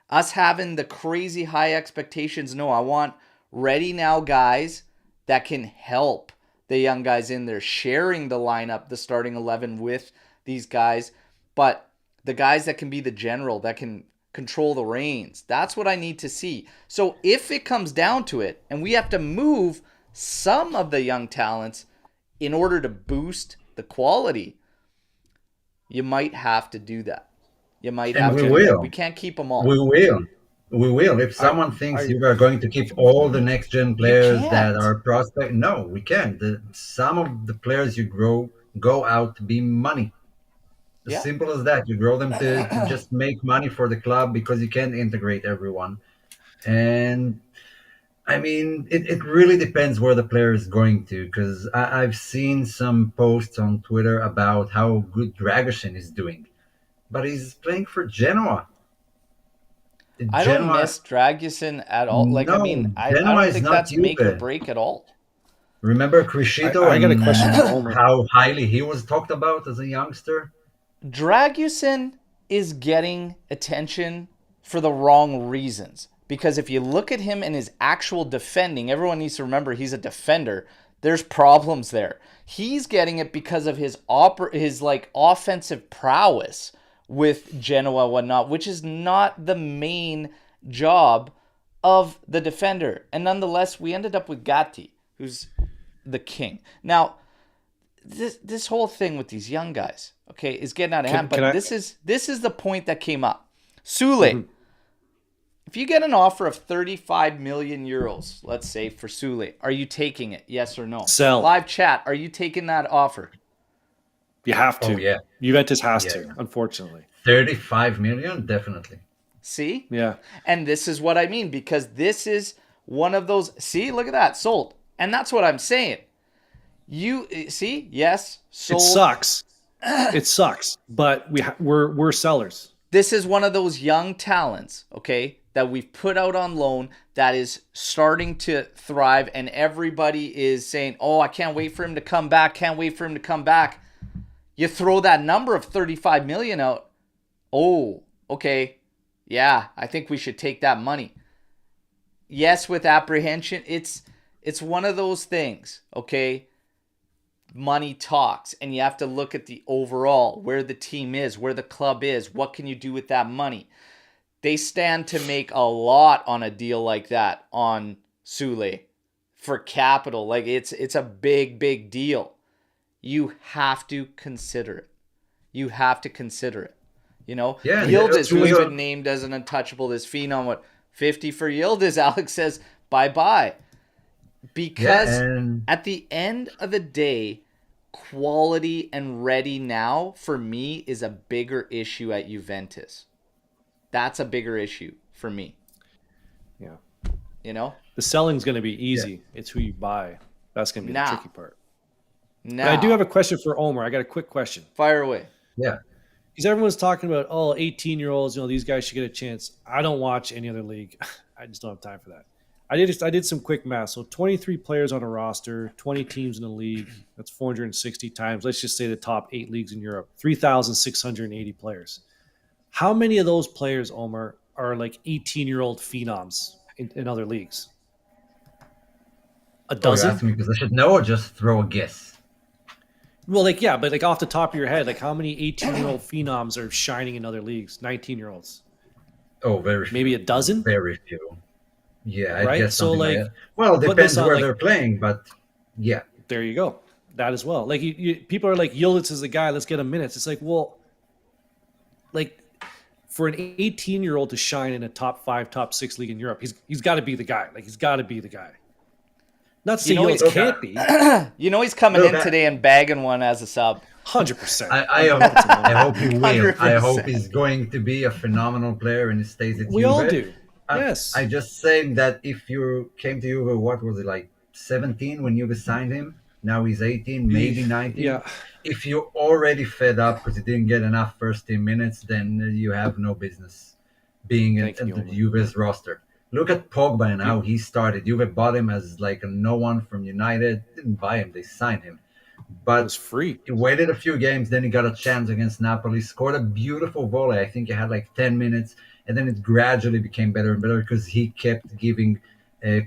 S2: us having the crazy high expectations. No, I want ready now guys that can help the young guys in there, sharing the lineup, the starting 11 with these guys, but the guys that can be the general, that can control the reins. That's what I need to see. So if it comes down to it, and we have to move some of the young talents in order to boost the quality, you might have to do that. You might have to.
S1: Will.
S2: We can't keep them all.
S1: We will. If someone thinks you are going to keep all the next gen players that are prospect, no, we can't. Some of the players you go out to be money. As simple as that. You grow them to just make money for the club because you can't integrate everyone. And I mean, it really depends where the player is going to, because I've seen some posts on Twitter about how good Dragoshin is doing, but he's playing for Genoa.
S2: I don't
S1: Genoa,
S2: miss Dragusin at all. Like, I
S1: no,
S2: mean, I
S1: Genoa
S2: don't
S1: is
S2: think
S1: not
S2: that's make or
S1: Juve.
S2: break at all.
S1: Remember Crescito
S4: I got a
S1: and
S4: question for Omer.
S1: how highly he was talked about as a youngster?
S2: Dragusin is getting attention for the wrong reasons. Because if you look at him and his actual defending, everyone needs to remember he's a defender. There's problems there. He's getting it because of his like offensive prowess with Genoa and whatnot, which is not the main job of the defender. And nonetheless, we ended up with Gatti, who's the king. Now, this whole thing with these young guys, okay, is getting out of hand. But this is the point that came up. Sule, if you get an offer of 35 million euros, let's say for Sule, are you taking it? Yes or no?
S4: Sell.
S2: Live chat, are you taking that offer?
S4: You have to.
S1: Oh, yeah.
S4: Juventus has
S1: Yeah.
S4: to, unfortunately.
S1: 35 million, definitely.
S2: See?
S4: Yeah.
S2: And this is what I mean, because this is one of those. See, look at that, sold. And that's what I'm saying. You see, yes, sold.
S4: It sucks. It sucks, but we're sellers.
S2: This is one of those young talents, okay, that we've put out on loan that is starting to thrive, and everybody is saying, oh, I can't wait for him to come back, can't wait for him to come back. You throw that number of 35 million out. Oh, okay. Yeah, I think we should take that money. Yes, with apprehension, it's one of those things, okay? Money talks, and you have to look at the overall, where the team is, where the club is, what can you do with that money. They stand to make a lot on a deal like that on Sule for capital. Like, it's a big deal. You have to consider it. You have to consider it. You know,
S1: Yeah,
S2: Yildiz, who's
S1: Julio-
S2: been named as an untouchable, this phenom, what, 50 for Yildiz? Alex says bye-bye. Because
S1: and
S2: at the end of the day, quality and ready now, for me, is a bigger issue at Juventus. That's a bigger issue for me.
S4: Yeah.
S2: You know?
S4: The selling's going to be easy. It's who you buy. That's going to be
S2: Now.
S4: the tricky part.
S2: Now,
S4: But I do have a question for Omer. I got a quick question.
S2: fire away.
S1: yeah,
S4: Because everyone's talking about, 18-year-olds, these guys should get a chance. I don't watch any other league. I just don't have time for that. I did some quick math. So 23 players on a roster, 20 teams in the league. That's 460 times. Let's just say the top 8 leagues in Europe. 3,680 players. How many of those players, Omer, are like 18-year-old phenoms in other leagues? A
S1: oh, you
S4: dozen?
S1: asked me because I should know or just throw a guess.
S4: Well, but off the top of your head, how many 18-year-old phenoms are shining in other leagues? 19-year-olds?
S1: Oh, very few.
S4: Maybe a dozen?
S1: Very few. Yeah, I
S4: Right?
S1: guess
S4: So,
S1: something like
S4: like,
S1: that. Well,
S4: put
S1: depends
S4: this on,
S1: where
S4: like-
S1: they're playing, but yeah.
S4: There you go. That as well. Like, people are like, Yildiz is the guy. Let's get him minutes. It's like, well, like, for an 18-year-old to shine in a top 5, top 6 league in Europe, he's got to be the guy. Like, he's got to be the guy. Not to say Yildiz can't be.
S2: You know he's coming in today and bagging one as a sub.
S4: 100%.
S1: I hope he will.
S2: 100%.
S1: I hope he's going to be a phenomenal player and he stays at
S4: We
S1: Juve.
S4: all do. Yes.
S1: I just saying that if you came to Juve, what was it, like 17 when Juve signed him? Now he's 18, maybe 19.
S4: Yeah.
S1: If you're already fed up because you didn't get enough first team minutes, then you have no business being in
S4: Thank you,
S1: the
S4: Omer.
S1: Juve's roster. Look at Pogba and how he started. Juve bought him as like a no one from United. Didn't buy him, they signed him.
S4: It
S1: But
S4: was free.
S1: he waited a few games, then he got a chance against Napoli, scored a beautiful volley. I think he had like 10 minutes, and then it gradually became better and better because he kept giving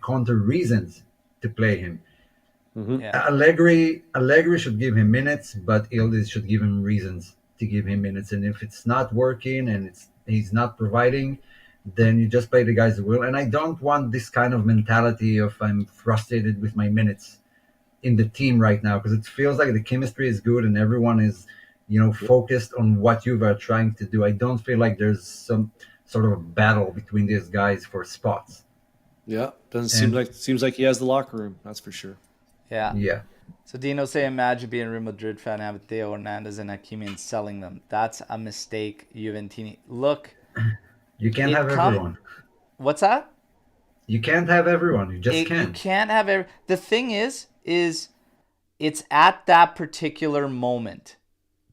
S1: Conte reasons to play him.
S4: Mm-hmm.
S2: Yeah.
S1: Allegri should give him minutes, but Yildiz should give him reasons to give him minutes. And if it's not working and he's not providing, then you just play the guys who will. And I don't want this kind of mentality of I'm frustrated with my minutes in the team right now, because it feels like the chemistry is good and everyone is, focused on what you are trying to do. I don't feel like there's some sort of a battle between these guys for spots.
S4: Yeah. Seems like he has the locker room. That's for sure.
S2: Yeah.
S1: Yeah.
S2: So Dino say, imagine being a Real Madrid fan, having Theo Hernandez and Hakimi and selling them. That's a mistake, Juventini. Look,
S1: You can't have everyone.
S2: What's that?
S1: You can't have everyone. You just
S2: You
S1: can't.
S2: can't have The thing is it's at that particular moment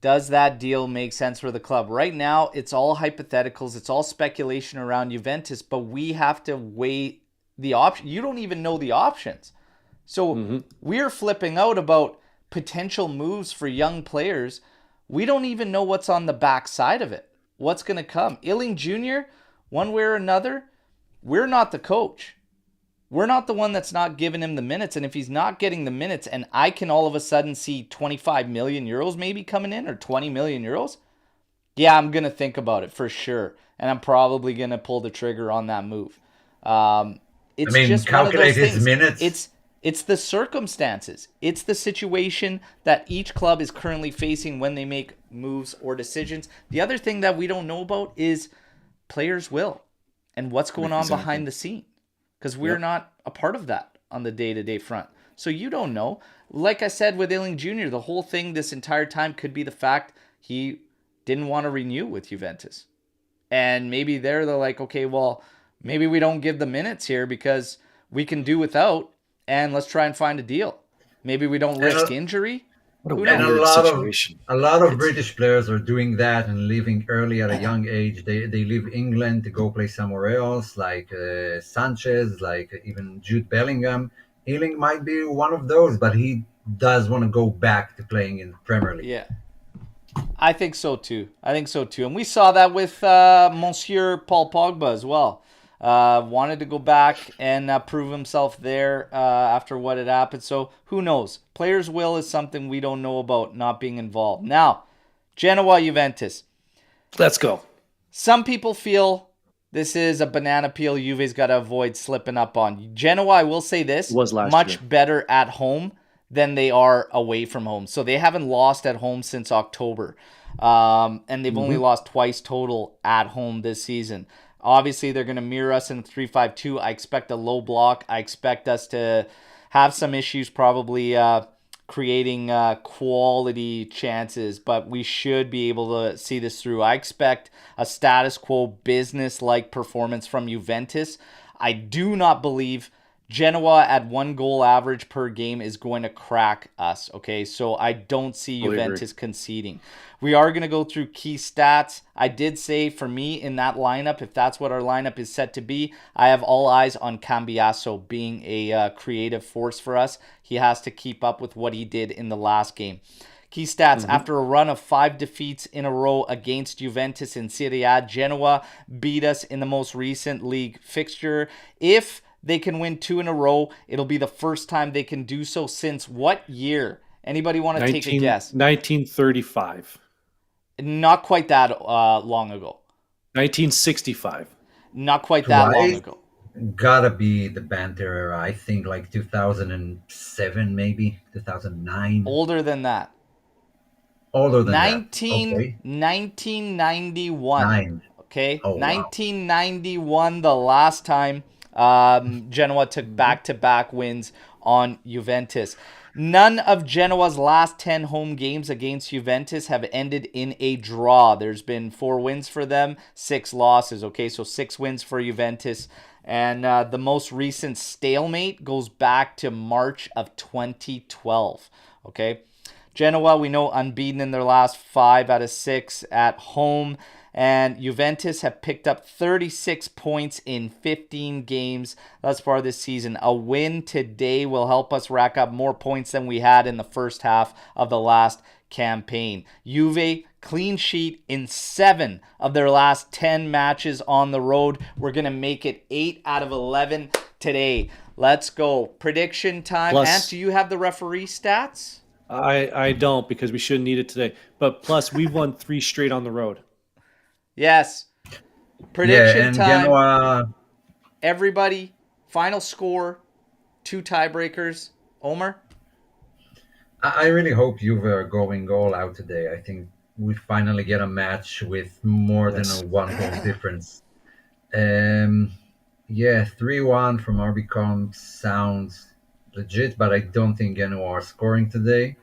S2: Does that deal make sense for the club? Right now, it's all hypotheticals. It's all speculation around Juventus, but we have to weigh the option. You don't even know the options. So we're flipping out about potential moves for young players. We don't even know what's on the backside of it. What's going to come? Illing Jr., one way or another, we're not the coach. We're not the one that's not giving him the minutes. And if he's not getting the minutes and I can all of a sudden see 25 million euros maybe coming in or 20 million euros, yeah, I'm going to think about it for sure. And I'm probably going to pull the trigger on that move. It's just one of those
S1: calculate his
S2: things.
S1: minutes.
S2: It's the circumstances. It's the situation that each club is currently facing when they make moves or decisions. The other thing that we don't know about is players' will and what's going on behind the scene. Because we're not a part of that on the day-to-day front. So you don't know. Like I said with Illing Jr., the whole thing this entire time could be the fact he didn't want to renew with Juventus. And maybe they're like, okay, well, maybe we don't give the minutes here because we can do without, and let's try and find a deal. Maybe we don't risk injury.
S4: What a
S2: Who
S4: weird
S2: knows?
S4: situation.
S1: A lot of British players are doing that and leaving early at a young age. They leave England to go play somewhere else, like Sanchez, like even Jude Bellingham. Ealing might be one of those, but he does want to go back to playing in the Premier League.
S2: Yeah. I think so too. And we saw that with Monsieur Paul Pogba as well. Wanted to go back and prove himself there after what had happened. So who knows? Players' will is something we don't know about not being involved. Now, Genoa Juventus.
S4: Let's go.
S2: Some people feel this is a banana peel Juve's got to avoid slipping up on. Genoa, I will say this,
S4: Was last
S2: much
S4: year.
S2: better at home than they are away from home. So they haven't lost at home since October. And they've only lost twice total at home this season. Obviously, they're going to mirror us in 3-5-2. I expect a low block. I expect us to have some issues probably creating quality chances, but we should be able to see this through. I expect a status quo business-like performance from Juventus. I do not believe Genoa at 1 goal average per game is going to crack us, okay? So I don't see Juventus conceding. We are going to go through key stats. I did say for me in that lineup, if that's what our lineup is set to be, I have all eyes on Cambiasso being a creative force for us. He has to keep up with what he did in the last game. Key stats, after a run of 5 defeats in a row against Juventus in Serie A, Genoa beat us in the most recent league fixture. If they can win 2 in a row, it'll be the first time they can do so since what year? Anybody want to take a guess?
S4: 1935.
S2: Not quite that long ago.
S4: 1965.
S2: Not quite that long ago.
S1: Gotta be the Banter era. I think like 2007, maybe 2009.
S2: Older than that.
S1: Older than
S2: 1991.
S1: 9.
S2: Okay,
S1: Oh, wow.
S2: 1991, the last time Genoa took back-to-back wins on Juventus. None of Genoa's last 10 home games against Juventus have ended in a draw. There's been 4 wins for them, 6 losses. Okay, so 6 wins for Juventus. And the most recent stalemate goes back to March of 2012. Okay, Genoa, we know, unbeaten in their last 5 out of 6 at home. And Juventus have picked up 36 points in 15 games thus far this season. A win today will help us rack up more points than we had in the first half of the last campaign. Juve, clean sheet in 7 of their last 10 matches on the road. We're going to make it 8 out of 11 today. Let's go. Prediction time. Ant, do you have the referee stats?
S4: I don't, because we shouldn't need it today. But plus, we've won 3 straight on the road.
S2: Yes. Prediction time.
S1: Genoa,
S2: Everybody, final score, 2 tiebreakers. Omer?
S1: I really hope Juve are going all out today. I think we finally get a match with more than a 1 goal difference. 3-1 from RB Comp sounds legit, but I don't think Genoa are scoring today.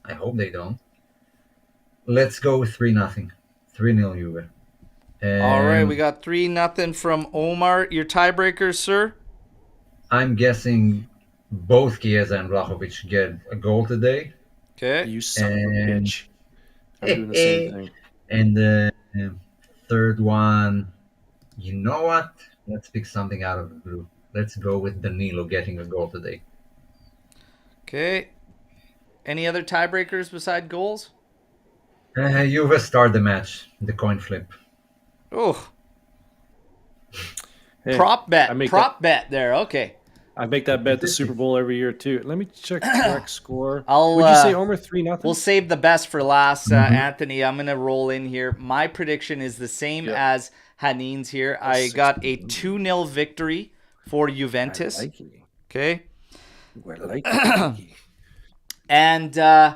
S1: I hope they don't. Let's go with 3-0. 3-0 Juve.
S2: All right, we got 3-0 from Omar. Your tiebreakers, sir?
S1: I'm guessing both Chiesa and Vlahovic get a goal today.
S2: Okay.
S4: You son of a bitch. I'm doing the same thing.
S1: And the third one, you know what? Let's pick something out of the blue. Let's go with Danilo getting a goal today.
S2: Okay. Any other tiebreakers beside goals?
S1: Juve start the match, the coin flip.
S2: Oh,
S4: Hey,
S2: prop
S4: I
S2: bet.
S4: make
S2: Prop bet there. Okay.
S4: I make that bet the Super Bowl every year too. Let me check correct score.
S2: I'll,
S4: Would you say Omer 3-0?
S2: We'll save the best for last,
S1: Mhm.
S2: Anthony. I'm going to roll in here. My prediction is the same
S4: Yep.
S2: as Hanin's here. I got a 2-0 victory for
S4: I
S2: Juventus.
S4: like it.
S2: Okay.
S4: I like it.
S2: And I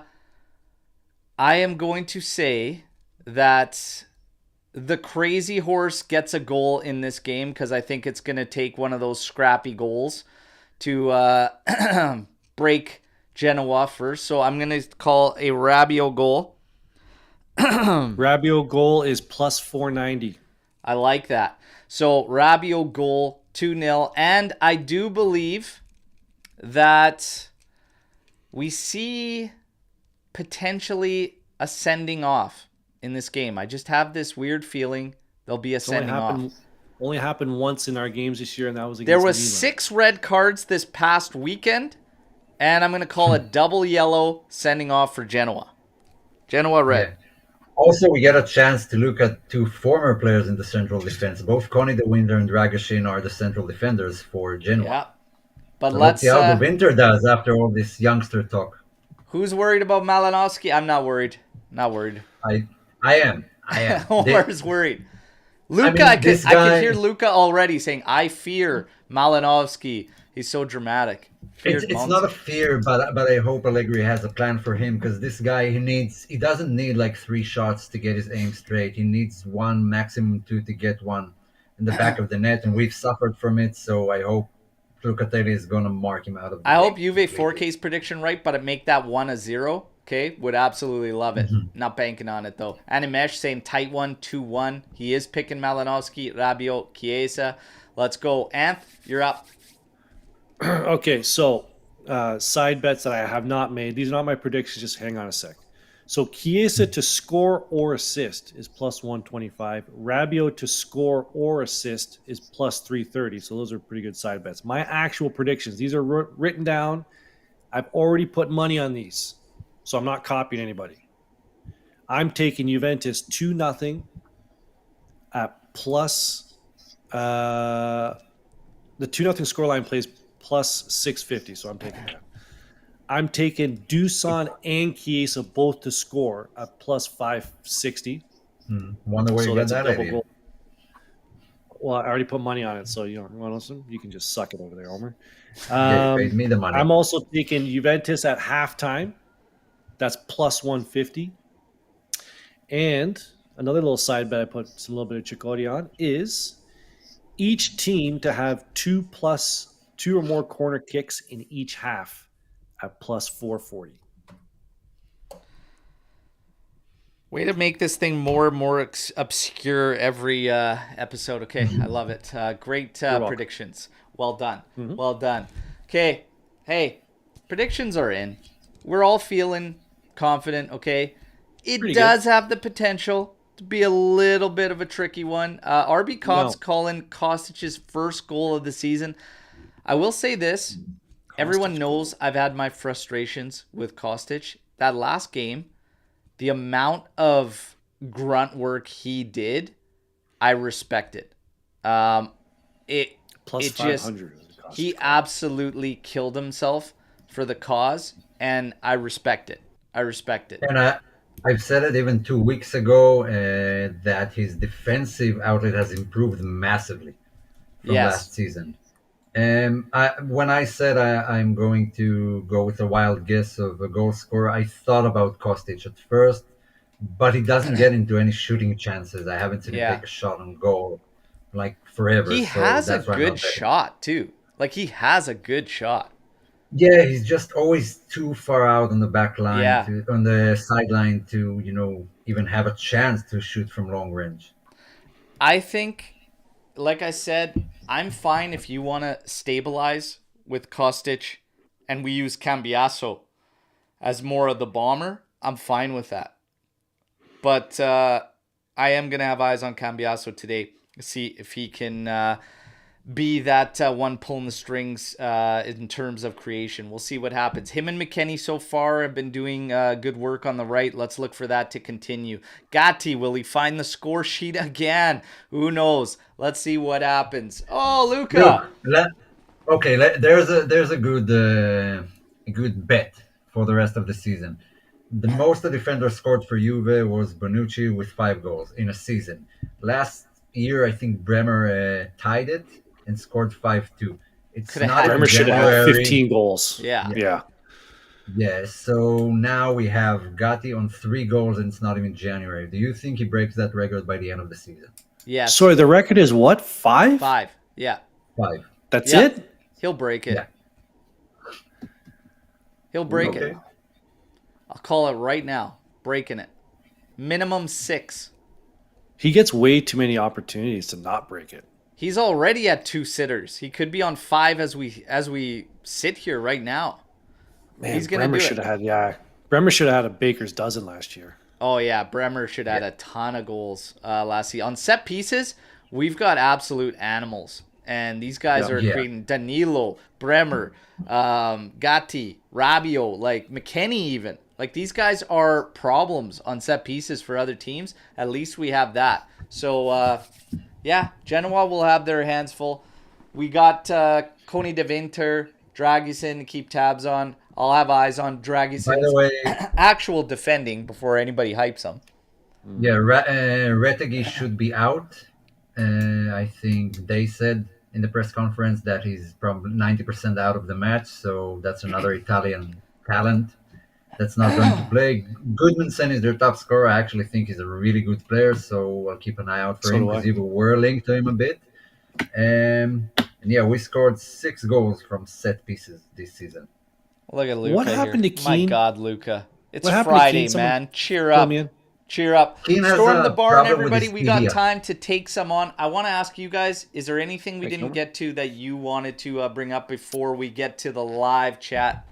S2: am going to say that the crazy horse gets a goal in this game because I think it's going to take one of those scrappy goals to break Genoa first. So I'm going to call a Rabiot goal.
S4: Rabiot goal is plus 490.
S2: I like that. So Rabiot goal 2-0. And I do believe that we see potentially a sending off in this game. I just have this weird feeling there'll be a sending off.
S4: Only happened once in our games this year, and that was against
S2: There was
S4: Milan.
S2: 6 red cards this past weekend, and I'm going to call a double yellow sending off for Genoa. Genoa red.
S1: Yeah. Also, we get a chance to look at two former players in the central defense. Both Connie de Winter and Dragashin are the central defenders for Genoa.
S2: Yeah. But
S1: So
S2: let's
S1: see how de Winter does after all this youngster talk.
S2: Who's worried about Malinowski? I'm not worried. Not worried.
S1: I am.
S2: Omer's worried. Luca,
S1: I mean,
S2: I
S1: this
S2: could
S1: guy-
S2: hear Luca already saying, I fear Malinowski. He's so dramatic. Feared
S1: It's
S2: Mons.
S1: not a fear, but I hope Allegri has a plan for him because this guy he doesn't need like 3 shots to get his aim straight. He needs 1, maximum 2 to get one in the back of the net, and we've suffered from it. So I hope Lucatelli is gonna mark him out of the
S2: I
S1: game
S2: hope Juve
S1: completely.
S2: 4K's prediction right, but it make that 1-0. Okay, would absolutely love it. Not banking on it though. Animesh saying tight 1, 2-1. He is picking Malinowski, Rabiot, Chiesa. Let's go, Anth. You're up.
S4: Okay, so side bets that I have not made. These are not my predictions. Just hang on a sec. So Chiesa to score or assist is plus 125. Rabiot to score or assist is plus 330. So those are pretty good side bets. My actual predictions, these are written down. I've already put money on these, so I'm not copying anybody. I'm taking Juventus 2-0 at plus the 2-0 scoreline plays plus 650, so I'm taking that. I'm taking Dusan and Chiesa both to score at plus 560.
S1: Wonder where
S4: So
S1: you get
S4: that's a
S1: that
S4: double
S1: idea.
S4: goal. Well, I already put money on it, so you want to listen? You can just suck it over there, Omer.
S1: Yeah, you paid me the money.
S4: I'm also taking Juventus at halftime. That's plus 150. And another little side bet I put some little bit of chicory on is each team to have 2 or more corner kicks in each half at plus 440.
S2: Way to make this thing more and more obscure every episode. Okay, I love it. Great
S4: welcome.
S2: predictions. Well done. Well done. Okay, hey, predictions are in. We're all feeling confident, okay? It
S4: Pretty
S2: does have the potential to be a little bit of a tricky one. RB Cobb's
S4: No.
S2: calling Kostic's first goal of the season. I will say this. Everyone knows I've had my frustrations with Kostic. That last game, the amount of grunt work he did, I respect it.
S4: Plus
S2: It
S4: 500.
S2: just he absolutely killed himself for the cause, and I respect it. I respect it.
S1: And I've said it even 2 weeks ago that his defensive outlet has improved massively from
S2: Yes.
S1: last season. When I said I'm going to go with a wild guess of a goal scorer, I thought about Kostic at first, but he doesn't get into any shooting chances. I haven't seen
S2: Yeah.
S1: him take a shot on goal like forever.
S2: He
S1: so
S2: has a
S1: that's why I'm
S2: good
S1: not betting.
S2: shot too. Like he has a good shot.
S1: Yeah, he's just always too far out on the back line,
S2: Yeah.
S1: on the sideline to even have a chance to shoot from long range.
S2: I think, like I said, I'm fine if you want to stabilize with Kostic and we use Cambiaso as more of the bomber. I'm fine with that. But I am going to have eyes on Cambiaso today. See if he can be that one pulling the strings in terms of creation. We'll see what happens. Him and McKennie so far have been doing good work on the right. Let's look for that to continue. Gatti, will he find the score sheet again? Who knows? Let's see what happens. Oh, Luca.
S1: There's a good bet for the rest of the season. The most the defender scored for Juve was Bonucci with 5 goals in a season. Last year, I think Bremer tied it and scored 5-2. It's
S2: Coulda
S1: not
S2: had
S1: even
S4: Bremer should have had
S1: January.
S4: 15 goals.
S2: Yeah.
S1: Yeah, so now we have Gatti on 3 goals and it's not even January. Do you think he breaks that record by the end of the season?
S2: Yes.
S4: Sorry, the record is what? 5?
S2: 5. Yeah.
S1: 5.
S4: That's
S2: Yeah.
S4: it?
S2: He'll break it.
S1: Yeah.
S2: He'll break it.
S1: Okay.
S2: I'll call it right now. Breaking it. Minimum 6.
S4: He gets way too many opportunities to not break it.
S2: He's already at 2 sitters. He could be on 5 as we sit here right now.
S4: Man,
S2: He's gonna
S4: Bremer
S2: do
S4: should
S2: it.
S4: have had Bremer should have had a baker's dozen last year.
S2: Oh yeah, Bremer should have had a ton of goals last season. On set pieces, we've got absolute animals. And these guys are creating Danilo, Bremer, Gatti, Rabiot, like McKennie even. Like these guys are problems on set pieces for other teams. At least we have that. So yeah, Genoa will have their hands full. We got Coney de Winter, Dragusin to keep tabs on. I'll have eyes on
S1: By the
S2: Dragusin's
S1: way,
S2: actual defending before anybody hypes him.
S1: yeah, Retegui should be out. I think they said in the press conference that he's probably 90% out of the match, so that's another Italian talent that's not going to play. Goodmanson is their top scorer. I actually think he's a really good player, so I'll keep an eye out for
S4: So
S1: him
S4: do I.
S1: because we're linked to him a bit. And yeah, we scored 6 goals from set pieces this season.
S2: Look at Luca
S4: What happened
S2: here.
S4: to
S2: My
S4: Keane?
S2: God, Luca. It's
S4: What happened to
S2: Friday,
S4: Keane? Someone
S2: man. Cheer
S4: fill
S2: up.
S4: me in.
S2: Cheer up.
S1: Keane has
S2: Storm
S1: a
S2: the barn,
S1: problem with
S2: everybody.
S1: his
S2: We got
S1: tibia.
S2: time to take some on. I want to ask you guys, is there anything we
S4: Thank
S2: didn't
S4: you.
S2: get to that you wanted to bring up before we get to the live chat?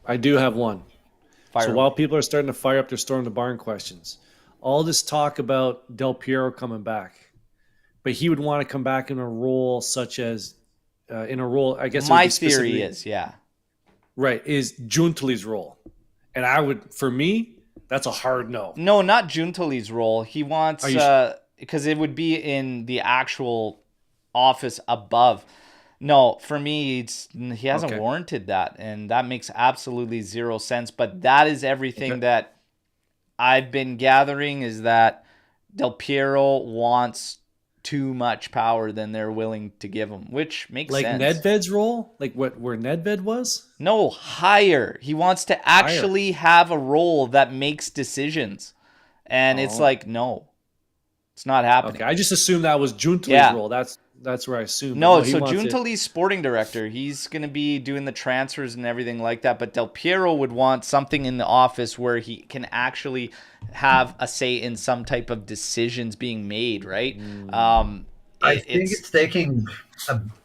S4: I do have one.
S2: Fire
S4: So
S2: away.
S4: while people are starting to fire up their Storm the Barn questions, all this talk about Del Piero coming back, but he would want to come back in a role such as, in a role, I guess it would
S2: My
S4: be
S2: theory
S4: specifically-
S2: is, yeah.
S4: Right, is Giuntoli's role. And I would, for me, that's a hard no.
S2: No, not Giuntoli's role. He wants,
S4: Are you
S2: because it would be in the actual office above. No, for me, he hasn't
S4: Okay.
S2: warranted that, and that makes absolutely zero sense. But that is everything
S4: Okay.
S2: that I've been gathering is that Del Piero wants too much power than they're willing to give him, which makes
S4: Like
S2: sense.
S4: Nedved's role? Like where Nedved was?
S2: No, higher. He wants to actually have a role that makes decisions. And it's
S4: Oh.
S2: like, no, it's not happening.
S4: Okay, I just assumed that was Giuntoli's
S2: Yeah.
S4: role. That's where I assumed.
S2: No,
S4: he
S2: so
S4: wants it.
S2: Giuntoli's sporting director. He's going to be doing the transfers and everything like that. But Del Piero would want something in the office where he can actually have a say in some type of decisions being made, right?
S1: I think it's taking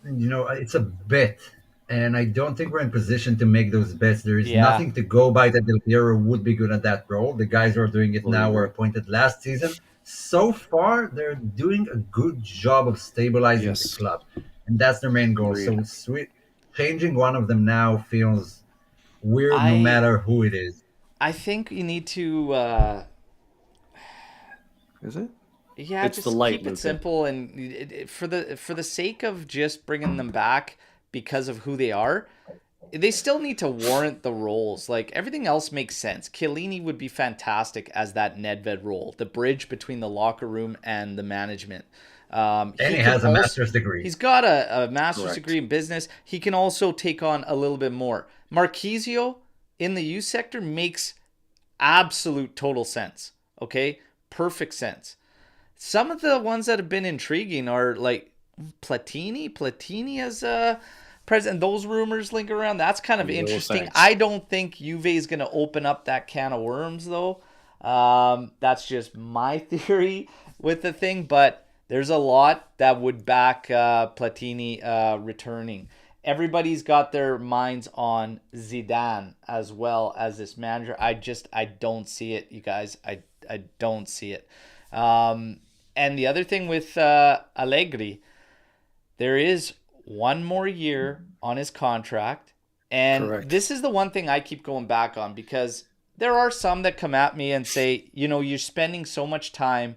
S1: it's a bet, and I don't think we're in position to make those bets. There is
S2: Yeah.
S1: nothing to go by that Del Piero would be good at that role. The guys who are doing it now were appointed last season. So far, they're doing a good job of stabilizing
S4: Yes.
S1: the club, and that's their main goal.
S4: Agreed.
S1: So changing one of them now feels weird, no matter who it is.
S2: I think you need to,
S4: Is it?
S2: yeah,
S4: It's
S2: just
S4: the light,
S2: keep it
S4: Luca.
S2: simple. And for the sake of just bringing them back because of who they are, they still need to warrant the roles. Like everything else makes sense. Chiellini would be fantastic as that Nedved role, the bridge between the locker room and the management.
S1: And he
S2: can
S1: has a
S2: also-
S1: master's degree.
S2: He's got a master's
S4: Correct.
S2: degree in business. He can also take on a little bit more. Marquisio in the youth sector makes absolute total sense. Okay? Perfect sense. Some of the ones that have been intriguing are like Platini as a president. Those rumors link around. That's kind of
S4: No
S2: interesting.
S4: thanks.
S2: I don't think Juve is going to open up that can of worms, though. That's just my theory with the thing, but there's a lot that would back Platini returning. Everybody's got their minds on Zidane as well as this manager. I don't see it, you guys. I I don't see it. And the other thing with Allegri, there is one more year on his contract. And
S4: Correct.
S2: this is the one thing I keep going back on, because there are some that come at me and say, you're spending so much time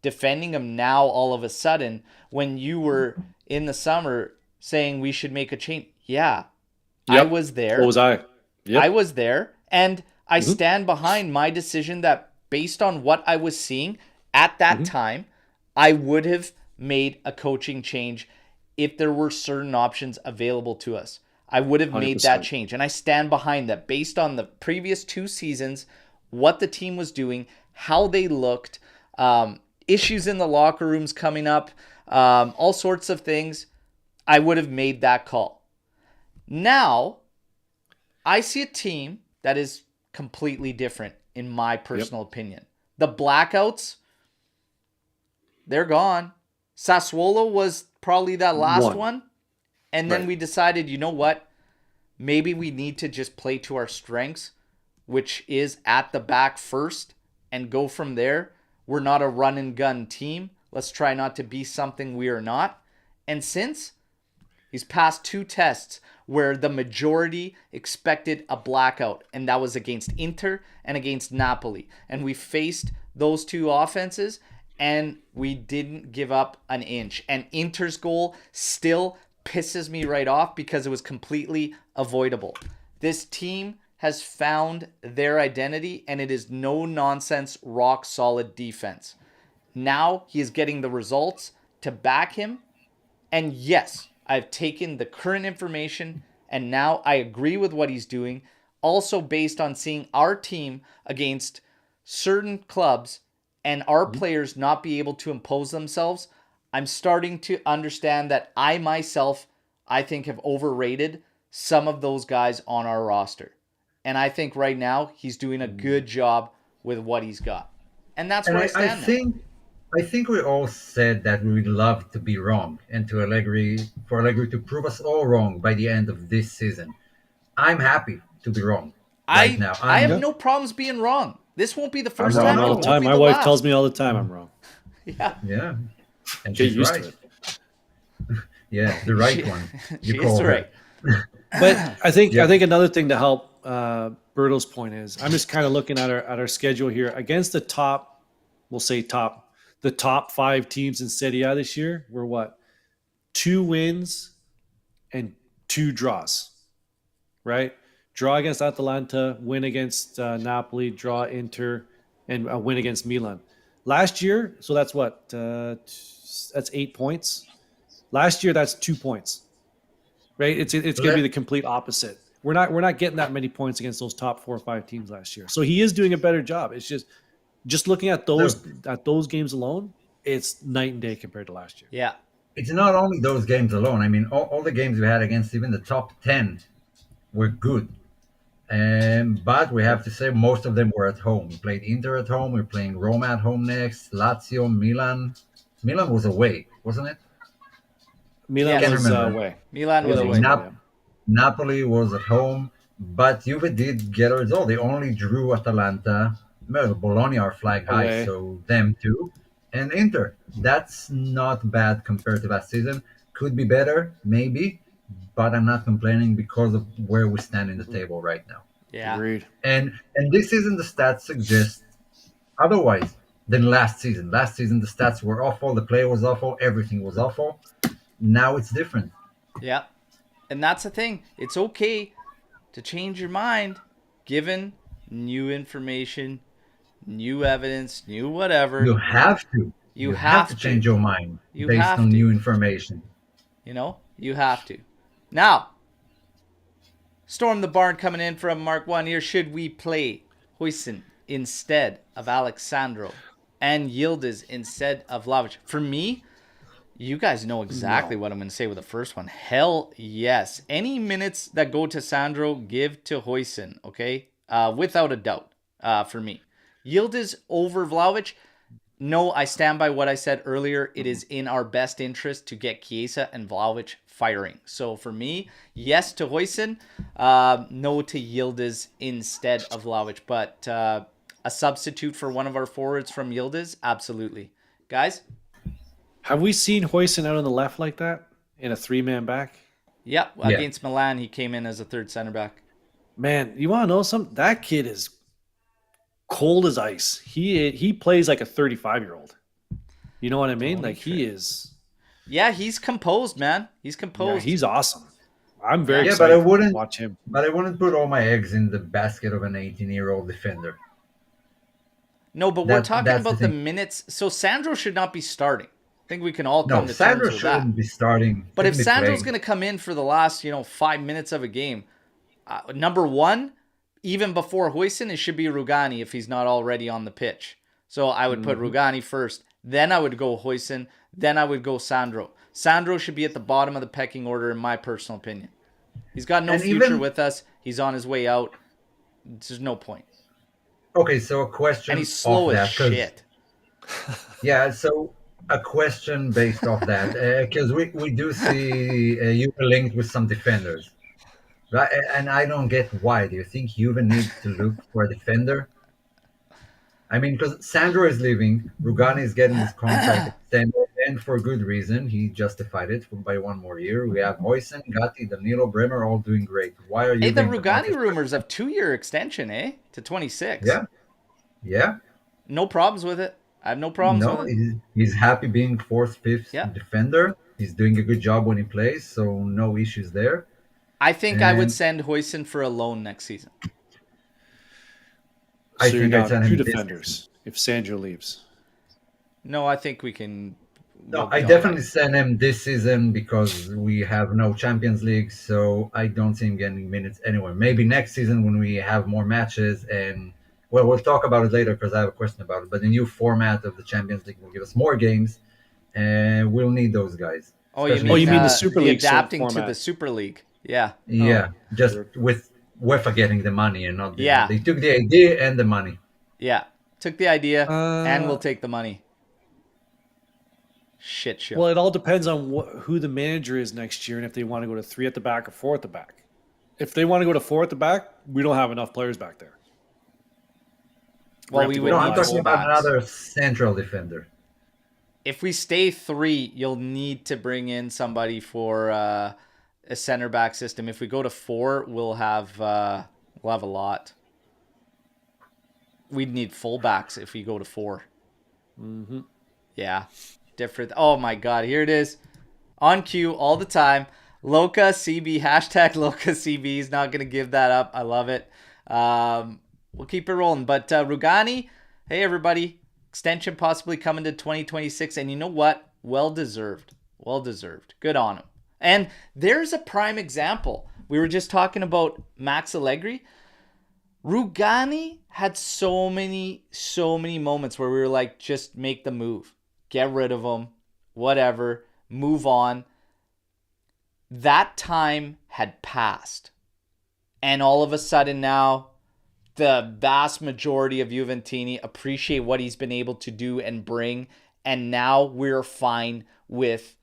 S2: defending him now all of a sudden when you were in the summer saying we should make a change. Yeah, I
S4: Yep.
S2: was there.
S4: What was I? Yep.
S2: I was there, and I stand behind my decision that based on what I was seeing at that time, I would have made a coaching change if there were certain options available to us. I would have made that
S4: 100%.
S2: change, and I stand behind that based on the previous 2 seasons, what the team was doing, how they looked, issues in the locker rooms coming up, all sorts of things. I would have made that call. Now, I see a team that is completely different, in my personal opinion. The blackouts, they're gone. Sassuolo was probably that last one. And then we decided, you know what? Maybe we need to just play to our strengths, which is at the back first, and go from there. We're not a run and gun team. Let's try not to be something we are not. And since he's passed 2 tests where the majority expected a blackout, and that was against Inter and against Napoli. And we faced those 2 offenses, and we didn't give up an inch. And Inter's goal still pisses me right off because it was completely avoidable. This team has found their identity, and it is no nonsense, rock solid defense. Now he is getting the results to back him. And yes, I've taken the current information, and now I agree with what he's doing. Also based on seeing our team against certain clubs and our players not be able to impose themselves, I'm starting to understand that I myself, I think, have overrated some of those guys on our roster. And I think right now he's doing a good job with what he's got. And that's
S1: And
S2: where I
S1: I
S2: stand now.
S1: think we all said that we would love to be wrong and for Allegri to prove us all wrong by the end of this season. I'm happy to be wrong right now.
S2: I have no problems being wrong. This won't be the
S4: I'm
S2: first
S4: wrong
S2: time. It
S4: all the
S2: won't
S4: time.
S2: be
S4: My
S2: the
S4: wife
S2: last.
S4: tells me all the time I'm wrong.
S2: Yeah.
S1: Yeah, and
S4: Get
S1: she's
S4: used
S1: right.
S4: to it.
S1: Yeah, the right
S2: She-
S1: one.
S2: She
S1: You call
S2: is
S1: her.
S2: right.
S4: But I think
S1: Yeah.
S4: another thing to help Berto's point is I'm just kind of looking at our schedule here against the top, the top 5 teams in Serie A this year. We're what, 2 wins and 2 draws, right? Draw against Atalanta, win against Napoli, draw Inter, and a win against Milan. Last year, so that's what that's 8 points. Last year, that's 2 points. Right, it's going to be the complete opposite. We're not getting that many points against those top 4 or 5 teams last year. So he is doing a better job. It's just looking at those games alone, it's night and day compared to last year.
S2: Yeah.
S1: It's not only those games alone. I mean, all the games we had against even the top 10 were good. But we have to say most of them were at home. We played Inter at home. We're playing Roma at home next. Lazio, Milan. Milan was away, wasn't it?
S4: Milan
S2: Yes.
S4: was
S1: Can't remember.
S4: away.
S2: Milan was
S4: Milan
S2: away.
S1: Nap- Napoli was at home, but Juve did get a result. They only drew Atalanta. Well, Bologna are flying high,
S4: Away.
S1: so them too. And Inter. That's not bad compared to last season. Could be better, maybe, but I'm not complaining because of where we stand in the table right now.
S2: Yeah.
S4: Agreed.
S1: And this season the stats suggest otherwise than last season. Last season the stats were awful, the play was awful, everything was awful. Now it's different.
S2: Yeah. And that's the thing. It's okay to change your mind given new information, new evidence, new whatever.
S1: You have to.
S2: You
S1: have to
S2: have
S1: change
S2: to.
S1: your mind
S2: You
S1: based
S2: have
S1: on
S2: to.
S1: new information.
S2: You have to. Now, Storm the Barn coming in from Mark 1 here. Should we play Huijsen instead of Alexandro and Yildiz instead of Vlahovic? For me, you guys know exactly what I'm going to say with the first one. Hell yes. Any minutes that go to Sandro, give to Huijsen, okay? Without a doubt, for me. Yildiz over Vlahovic. No, I stand by what I said earlier. It is in our best interest to get Chiesa and Vlahovic firing. So for me, yes to Huijsen, no to Yildiz instead of Vlahovic. But a substitute for one of our forwards from Yildiz? Absolutely. Guys?
S4: Have we seen Hoyson out on the left like that in a 3-man back?
S2: Yep.
S1: Yeah.
S2: Against Milan, he came in as a third center back.
S4: Man, you want to know something? That kid is cold as ice. He plays like a 35-year-old. You know what I mean? Like he is.
S2: Yeah, he's composed, man. He's composed.
S4: Yeah, he's awesome. I'm very
S1: Yeah,
S4: excited
S1: but I wouldn't
S4: to watch him.
S1: But I wouldn't put all my eggs in the basket of an 18-year-old defender.
S2: No, but we're talking
S1: that's the
S2: about the
S1: thing.
S2: minutes. So Sandro should not be starting. I think we can all come
S1: No,
S2: to
S1: Sandro
S2: terms with that.
S1: shouldn't be starting.
S2: But if
S1: Shouldn't be
S2: Sandro's
S1: playing.
S2: going to come in for the last, 5 minutes of a game, number one, even before Hoyson, it should be Rugani if he's not already on the pitch. So I would put Rugani first. Then I would go Hoyson. Then I would go Sandro. Sandro should be at the bottom of the pecking order, in my personal opinion. He's got no
S1: And
S2: future
S1: even-
S2: with us. He's on his way out. There's no point.
S1: Okay, so a question.
S2: And he's slow
S1: off
S2: as
S1: that, 'cause-
S2: shit.
S1: Yeah, so a question based off that, because we do see Juve linked with some defenders, right? And I don't get why. Do you think Juve needs to look for a defender? I mean, because Sandro is leaving, Rugani is getting his contract extended, and for good reason. He justified it by one more year. We have Hoyson, Gatti, Danilo, Bremer all doing great. Why are you?
S2: Hey, the
S1: in the
S2: Rugani
S1: market?
S2: rumors of 2-year extension, to 26.
S1: Yeah, yeah.
S2: No problems with it. I have no problems
S1: No,
S2: with it.
S1: he's happy being fourth, fifth
S2: Yeah.
S1: defender. He's doing a good job when he plays, so no issues there.
S2: I think I would
S1: And-
S2: send Hoyson for a loan next season.
S4: So
S1: I
S4: you're
S1: think I'd
S4: down
S1: send
S4: 2
S1: him this
S4: defenders if Sandro leaves.
S2: No, I think we can.
S1: No,
S2: go
S1: I
S2: beyond
S1: definitely
S2: that.
S1: send him this season because we have no Champions League, so I don't see him getting minutes anywhere. Maybe next season when we have more matches and well, we'll talk about it later because I have a question about it. But the new format of the Champions League will give us more games, and we'll need those guys.
S2: Oh, you
S1: Especially-
S2: mean,
S4: the Super League
S2: adapting to
S4: format.
S2: the Super League? Yeah.
S1: Yeah,
S4: Oh,
S1: just
S4: sure.
S1: with UEFA getting the money and not the,
S2: Yeah.
S1: They took the idea and the money.
S2: Yeah. Took the idea and
S4: Uh,
S2: we'll take the money. Shit show.
S4: Well, it all depends on who the manager is next year and if they want to go to 3 at the back or 4 at the back. If they want to go to 4 at the back, we don't have enough players back there.
S2: Well,
S4: have
S2: we
S4: to
S2: would
S4: go
S1: No,
S2: need
S1: I'm
S4: to
S1: talking
S2: fullbacks.
S1: about another central defender.
S2: If we stay 3, you'll need to bring in somebody for a center back system. If we go to 4, we'll have a lot. We'd need fullbacks if we go to 4.
S4: Mm-hmm.
S2: Yeah, different. Oh my God, here it is, on cue all the time. Loca CB, hashtag Loca CB. He's not gonna give that up. I love it. We'll keep it rolling. But Rugani, hey everybody, extension possibly coming to 2026, and you know what? Well deserved. Well deserved. Good on him. And there's a prime example. We were just talking about Max Allegri. Rugani had so many moments where we were like, just make the move. Get rid of him. Whatever. Move on. That time had passed. And all of a sudden now, the vast majority of Juventini appreciate what he's been able to do and bring. And now we're fine with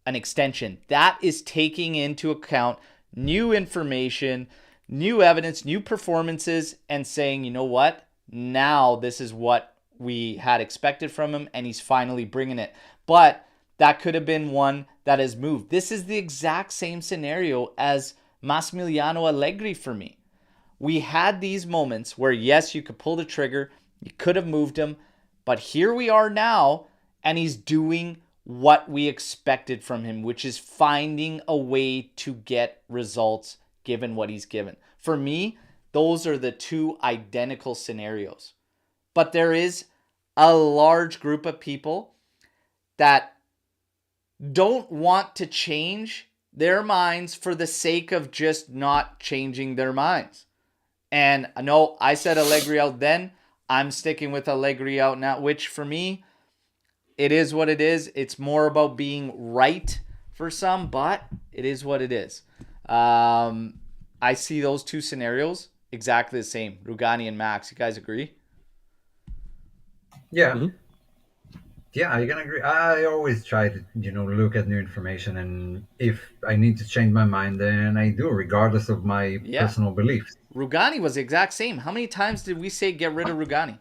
S2: an extension. That is taking into account new information, new evidence, new performances, and saying, you know what? Now this is what we had expected from him, and he's finally bringing it. But that could have been one that has moved. This is the exact same scenario as Massimiliano Allegri for me. We had these moments where, yes, you could pull the trigger, you could have moved him, but here we are now, and he's doing what we expected from him, which is finding a way to get results given what he's given. For me, those are the two identical scenarios. But there is a large group of people that don't want to change their minds for the sake of just not changing their minds. And I know I said Allegri out then. I'm sticking with Allegri out now, which for me, it is what it is. It's more about being right for some, but it is what it is. I see those two scenarios exactly the same. Rugani and Max. You guys agree?
S1: Yeah.
S4: Mhm.
S1: Yeah, I can agree. I always try to, look at new information, and if I need to change my mind, then I do, regardless of my
S2: Yeah.
S1: personal beliefs.
S2: Rugani was the exact same. How many times did we say get rid of Rugani?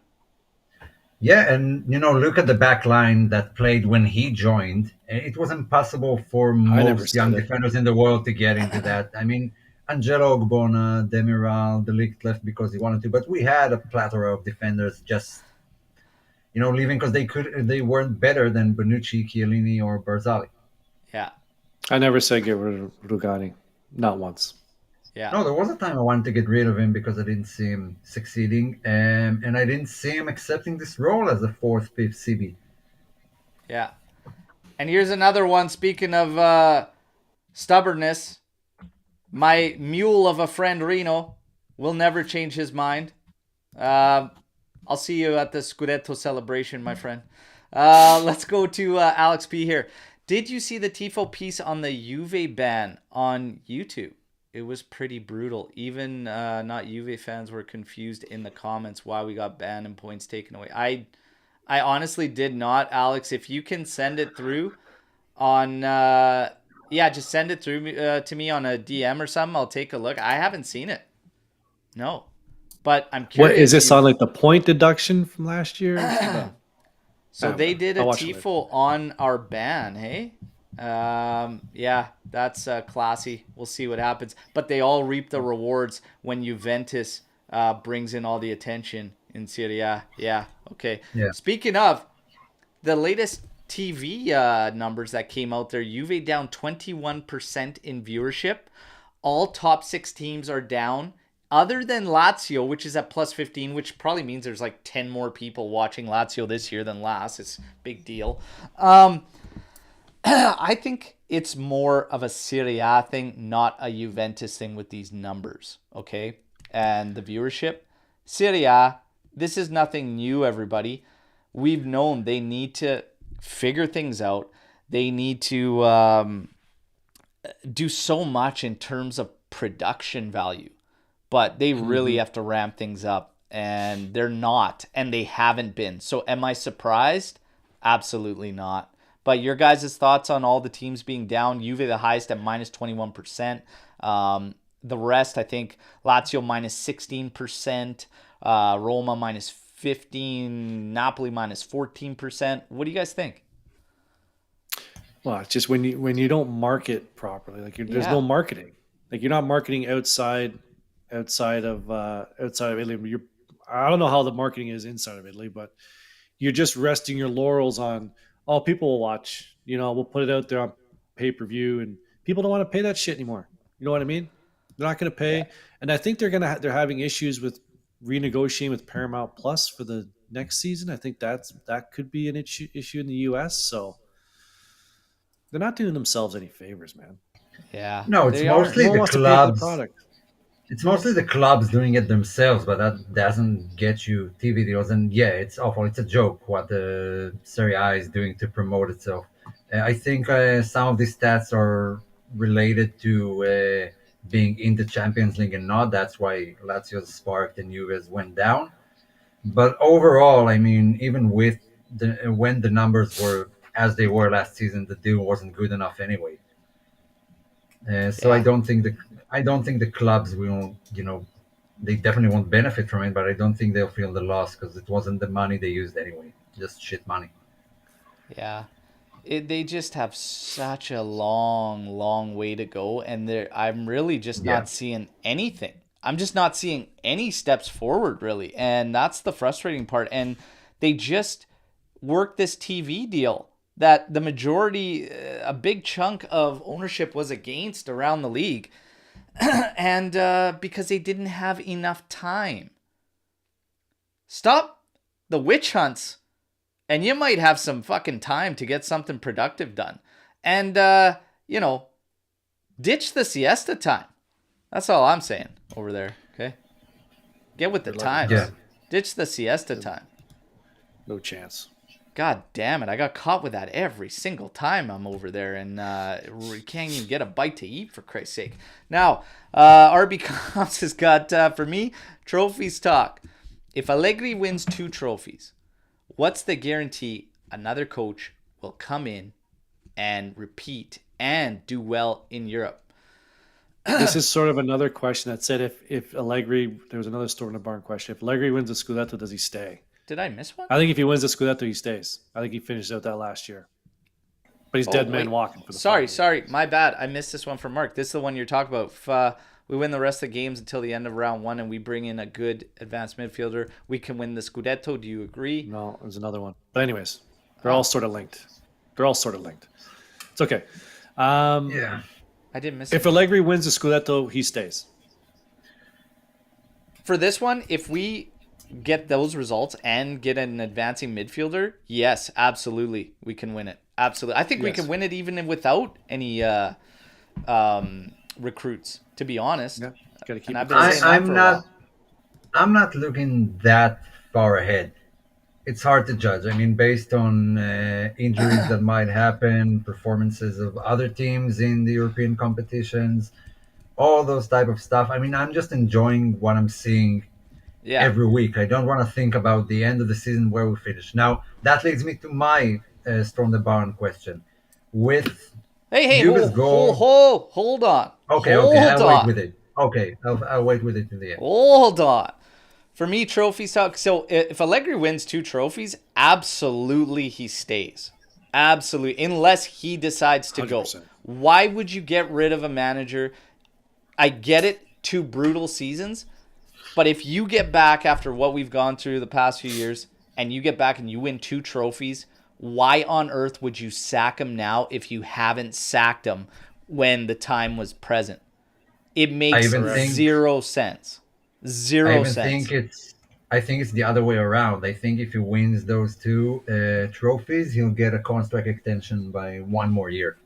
S1: Yeah, and look at the back line that played when he joined. It was impossible for
S4: I never
S1: most young
S4: said it.
S1: defenders in the world to get into that. I mean, Angelo Ogbonna, Demiral, De Ligt left because he wanted to, but we had a plethora of defenders just leaving because they weren't better than Bonucci, Chiellini, or Barzali.
S2: Yeah.
S4: I never said get rid of Rugani. Not once.
S2: Yeah.
S1: No, there was a time I wanted to get rid of him because I didn't see him succeeding, and I didn't see him accepting this role as a fourth, fifth CB.
S2: Yeah. And here's another one. Speaking of stubbornness, my mule of a friend Reno will never change his mind. I'll see you at the Scudetto celebration, my friend. Let's go to Alex P here. Did you see the Tifo piece on the Juve ban on YouTube? It was pretty brutal. Even not Juve fans were confused in the comments why we got banned and points taken away. I honestly did not, Alex. If you can send it through on, just send it through to me on a DM or something. I'll take a look. I haven't seen it. No, but I'm curious.
S4: What is this on, like the point deduction from last year?
S2: So they did a
S4: I'll watch it
S2: tifo on our ban, hey? Yeah, that's classy. We'll see what happens. But they all reap the rewards when Juventus brings in all the attention in Serie A. Yeah, okay.
S1: Yeah.
S2: Speaking of, the latest TV numbers that came out there, Juve down 21% in viewership. All top 6 teams are down. Other than Lazio, which is at plus 15, which probably means there's like 10 more people watching Lazio this year than last. It's a big deal. I think it's more of a Serie A thing, not a Juventus thing with these numbers, okay? And the viewership. Serie A, this is nothing new, everybody. We've known they need to figure things out. They need to do so much in terms of production value. But they really have to ramp things up, and they're not, and they haven't been. So am I surprised? Absolutely not. But your guys' thoughts on all the teams being down? Juve the highest at minus 21%. The rest, I think, Lazio minus 16%, Roma minus 15%, Napoli minus 14%. What do you guys think?
S4: Well, it's just when you don't market properly, like there's no marketing. Like you're not marketing outside of Italy. I don't know how the marketing is inside of Italy, but you're just resting your laurels on, oh, people will watch. We'll put it out there on pay-per-view, and people don't want to pay that shit anymore. You know what I mean? They're not going to pay, and I think they're having issues with renegotiating with Paramount Plus for the next season. I think that could be an issue in the U.S. So they're not doing themselves any favors, man.
S2: Yeah.
S1: No, it's mostly the
S4: wants to pay for the
S1: clubs.
S4: product.
S1: It's mostly the clubs doing it themselves, but that doesn't get you TV deals. And yeah, it's awful. It's a joke what the Serie A is doing to promote itself. I think some of these stats are related to being in the Champions League and not. That's why Lazio's sparked and Juve's went down. But overall, I mean, even with when the numbers were as they were last season, the deal wasn't good enough anyway. So I don't think the clubs will, they definitely won't benefit from it, but I don't think they'll feel the loss because it wasn't the money they used anyway, just shit money.
S2: Yeah. They just have such a long way to go, and I'm really just not seeing anything. I'm just not seeing any steps forward, really, and that's the frustrating part. And they just worked this TV deal that the majority, a big chunk of ownership was against around the league, and because they didn't have enough time. Stop the witch hunts, and you might have some fucking time to get something productive done. And, ditch the siesta time. That's all I'm saying over there, okay? Get with the times.
S1: Yeah.
S2: Ditch the siesta time.
S4: No chance.
S2: God damn it. I got caught with that every single time I'm over there, and we can't even get a bite to eat, for Christ's sake. Now, RB Comps has got, for me, trophies talk. If Allegri wins 2 trophies, what's the guarantee another coach will come in and repeat and do well in Europe?
S4: This is sort of another question that said if Allegri, there was another Storm in the Barn question. If Allegri wins the Scudetto, does he stay?
S2: Did I miss one?
S4: I think if he wins the Scudetto, he stays. I think he finishes out that last year. But he's dead man
S2: Wait.
S4: walking for the
S2: Sorry. My bad. I missed this one from Mark. This is the one you're talking about. If we win the rest of the games until the end of round 1 and we bring in a good advanced midfielder, we can win the Scudetto. Do you agree?
S4: No, there's another one. But anyways, they're all sort of linked. It's okay.
S1: Yeah.
S2: I didn't miss
S4: If
S2: it.
S4: Allegri wins the Scudetto, he stays.
S2: For this one, if we get those results and get an advancing midfielder, yes, absolutely, we can win it. Absolutely. I think we
S4: Yes.
S2: can win it even without any recruits, to be honest.
S4: Yeah, got to keep
S2: And I've
S4: it.
S2: been saying that
S1: I'm
S2: for a
S1: not.
S2: while.
S1: I'm not looking that far ahead. It's hard to judge. I mean, based on injuries that might happen, performances of other teams in the European competitions, all those type of stuff. I mean, I'm just enjoying what I'm seeing
S2: Yeah.
S1: every week. I don't want to think about the end of the season where we finish. Now, that leads me to my Storm the Barn question. With
S2: Hey,
S1: Juve's goal.
S2: hold on.
S1: Okay,
S2: Hold
S1: I'll
S2: on.
S1: wait with it. Okay, I'll wait with it to the end.
S2: Hold on. For me, trophies talk. So if Allegri wins 2 trophies, absolutely he stays. Absolutely. Unless he decides to go.
S4: 100%.
S2: Why would you get rid of a manager? I get it, 2 brutal seasons. But if you get back after what we've gone through the past few years and you get back and you win 2 trophies, why on earth would you sack him now if you haven't sacked him when the time was present? It makes zero sense. Zero sense.
S1: I think it's the other way around. I think if he wins those 2 trophies, he'll get a contract extension by 1 more year.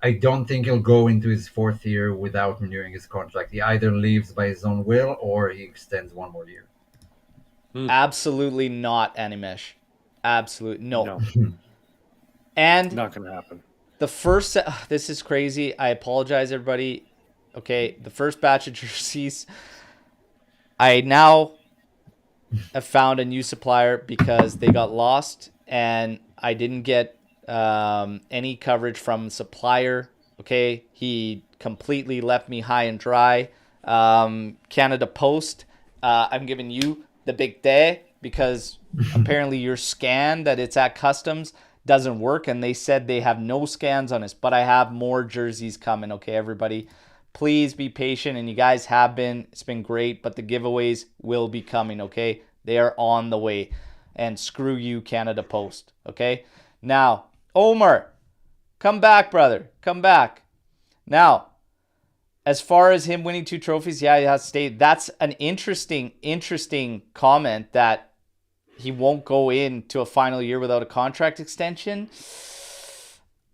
S1: I don't think he'll go into his 4th year without renewing his contract. He either leaves by his own will or he extends 1 more year.
S2: Absolutely not, Animesh. Absolutely no.
S4: No,
S2: And
S4: not going to happen.
S2: the first this is crazy. I apologize, everybody. Okay, the first batch of jerseys, I now have found a new supplier because they got lost and I didn't get any coverage from the supplier. Okay, he completely left me high and dry. Canada Post, I'm giving you the big day because apparently your scan that it's at customs doesn't work, and they said they have no scans on us, but I have more jerseys coming. Okay, everybody, please be patient, and you guys have been. It's been great, but the giveaways will be coming. Okay, they are on the way, and screw you, Canada Post. Okay, now Omer, come back, brother, come back. Now, as far as him winning 2 trophies, yeah, he has stayed. That's an interesting comment that he won't go into a final year without a contract extension.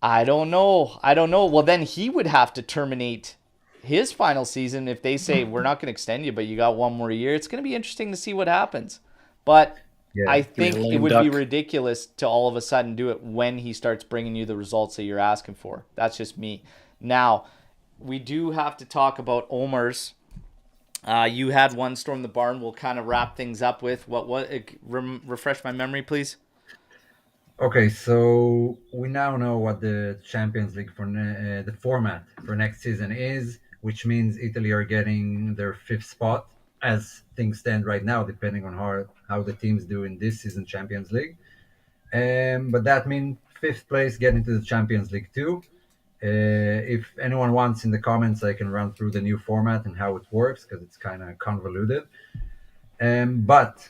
S2: I don't know. Well, then he would have to terminate his final season if they say, we're not going to extend you, but you got 1 more year. It's going to be interesting to see what happens. But
S1: Yeah,
S2: I think it would be
S4: duck.
S2: ridiculous to all of a sudden do it when he starts bringing you the results that you're asking for. That's just me. Now, we do have to talk about Omer's. You had one Storm the Barn. We'll kind of wrap things up with refresh my memory, please.
S1: Okay, so we now know what the Champions League for the format for next season is, which means Italy are getting their 5th spot as things stand right now, depending on how the teams do in this season Champions League. But that means 5th place getting to the Champions League too. If anyone wants in the comments, I can run through the new format and how it works because it's kind of convoluted. But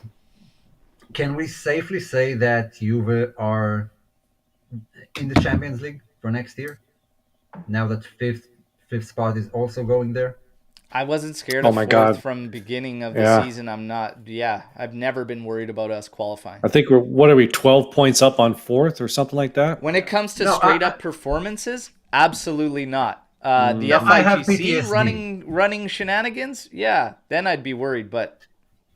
S1: can we safely say that Juve are in the Champions League for next year? Now that fifth spot is also going there.
S2: I wasn't scared
S4: Oh
S2: of
S4: my
S2: 4th
S4: God.
S2: from the beginning of the
S4: Yeah.
S2: season. I'm not. Yeah, I've never been worried about us qualifying.
S4: I think what are we, 12 points up on 4th or something like that?
S2: When it comes to
S1: No,
S2: straight
S1: I-
S2: up performances, absolutely not. The
S1: No, I have
S2: FIGC
S1: PTSD.
S2: running shenanigans, yeah, then I'd be worried. But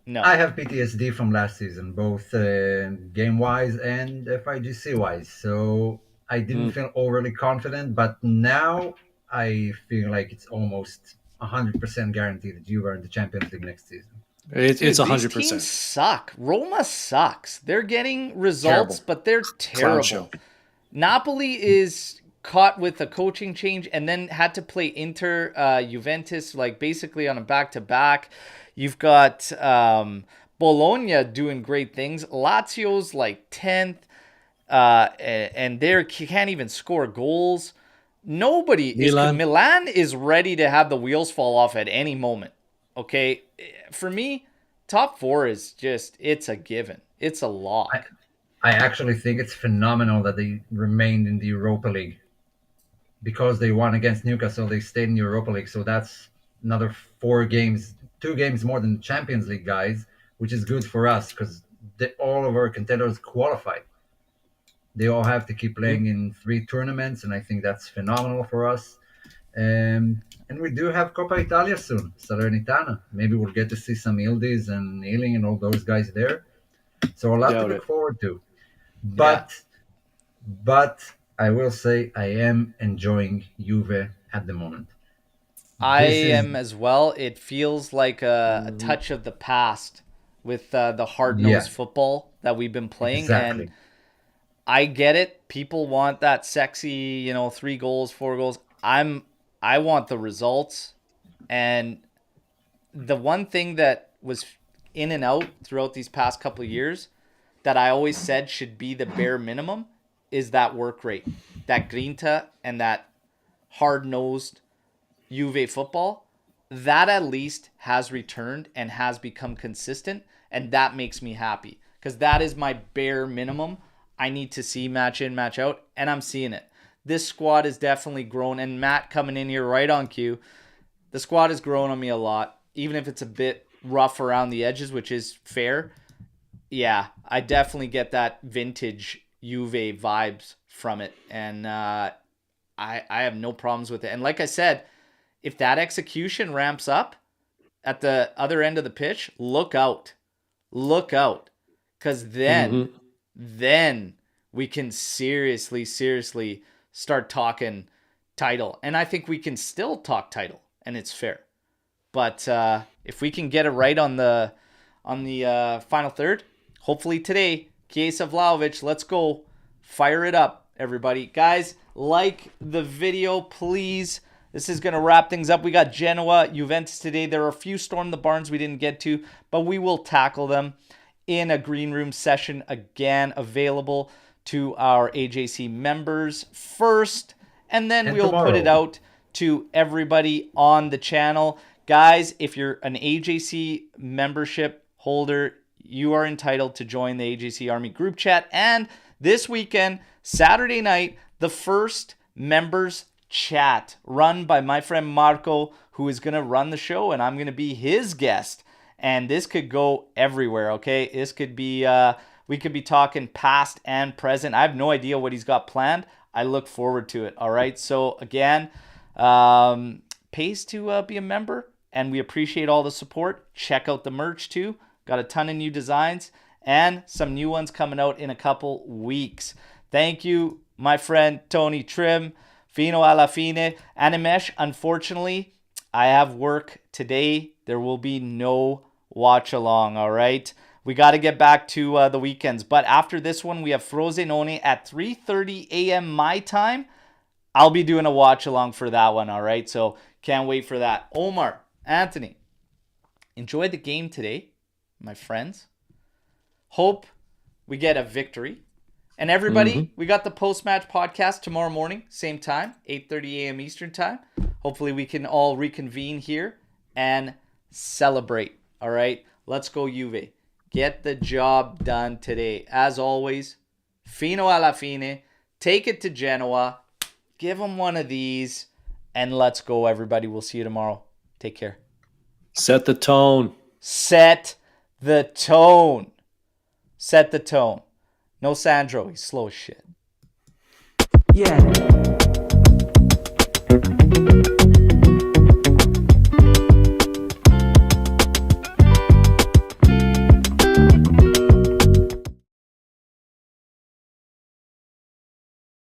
S2: no,
S1: I have PTSD from last season, both game wise and FIGC wise. So I didn't feel overly confident, but now I feel like it's almost 100% guaranteed that you are in the Champions League next season.
S4: It's
S2: Dude, these
S4: 100%.
S2: teams suck. Roma sucks. They're getting results,
S4: Terrible.
S2: but they're
S4: Clown
S2: terrible.
S4: show.
S2: Napoli is caught with a coaching change and then had to play Inter Juventus, like basically on a back-to-back. You've got Bologna doing great things. Lazio's like 10th, and they can't even score goals. Milan is ready to have the wheels fall off at any moment. Okay, for me, top 4 is just, it's a given. It's a lock.
S1: I actually think it's phenomenal that they remained in the Europa League, because they won against Newcastle. They stayed in the Europa League, so that's another 4 games, 2 games more than the Champions League guys, which is good for us because all of our contenders qualified. They all have to keep playing in 3 tournaments, and I think that's phenomenal for us. And we do have Coppa Italia soon, Salernitana. Maybe we'll get to see some Ildiz and Ealing and all those guys there. So a lot to look forward to. But I will say I am enjoying Juve at the moment.
S2: I am as well. It feels like a touch of the past with the hard-nosed football that we've been playing.
S1: Exactly.
S2: And I get it. People want that sexy, 3 goals, 4 goals. I want the results. And the one thing that was in and out throughout these past couple of years that I always said should be the bare minimum is that work rate, that grinta, and that hard-nosed Juve football. That at least has returned and has become consistent, and that makes me happy because that is my bare minimum. I need to see match in, match out, and I'm seeing it. This squad has definitely grown, and Matt coming in here right on cue, the squad has grown on me a lot, even if it's a bit rough around the edges, which is fair. Yeah, I definitely get that vintage Juve vibes from it, and I have no problems with it. And like I said, if that execution ramps up at the other end of the pitch, look out, because then we can seriously start talking title, and I think we can still talk title, and it's fair. But if we can get it right on the final third, hopefully today, Chiesa Vlahovic, let's go. Fire it up, everybody. Guys, like the video, please. This is going to wrap things up. We got Genoa Juventus today. There are a few Storm the Barns we didn't get to, but we will tackle them in a green room session again, available to our AJC members first, and then we'll put it out to everybody on the channel. Guys, if you're an AJC membership holder, you are entitled to join the AJC Army group chat. And this weekend, Saturday night, the first members chat run by my friend Marco, who is going to run the show, and I'm going to be his guest. And this could go everywhere, okay? This could be, we could be talking past and present. I have no idea what he's got planned. I look forward to it, all right? So again, pays to be a member, and we appreciate all the support. Check out the merch too. Got a ton of new designs and some new ones coming out in a couple weeks. Thank you, my friend Tony Trim, Fino alla fine. Animesh, unfortunately, I have work today. There will be no watch along, all right? We got to get back to the weekends. But after this one, we have Frosinone at 3:30 a.m. my time. I'll be doing a watch along for that one, all right? So can't wait for that. Omer, Anthony, enjoy the game today, my friends. Hope we get a victory. And everybody, we got the post-match podcast tomorrow morning, same time, 8:30 a.m. Eastern time. Hopefully we can all reconvene here and celebrate, all right? Let's go Juve. Get the job done today. As always, fino alla fine. Take it to Genoa. Give them one of these. And let's go, everybody. We'll see you tomorrow. Take care.
S4: Set the tone.
S2: Set the tone. Set the tone. No Sandro. He's slow as shit.
S3: Yeah.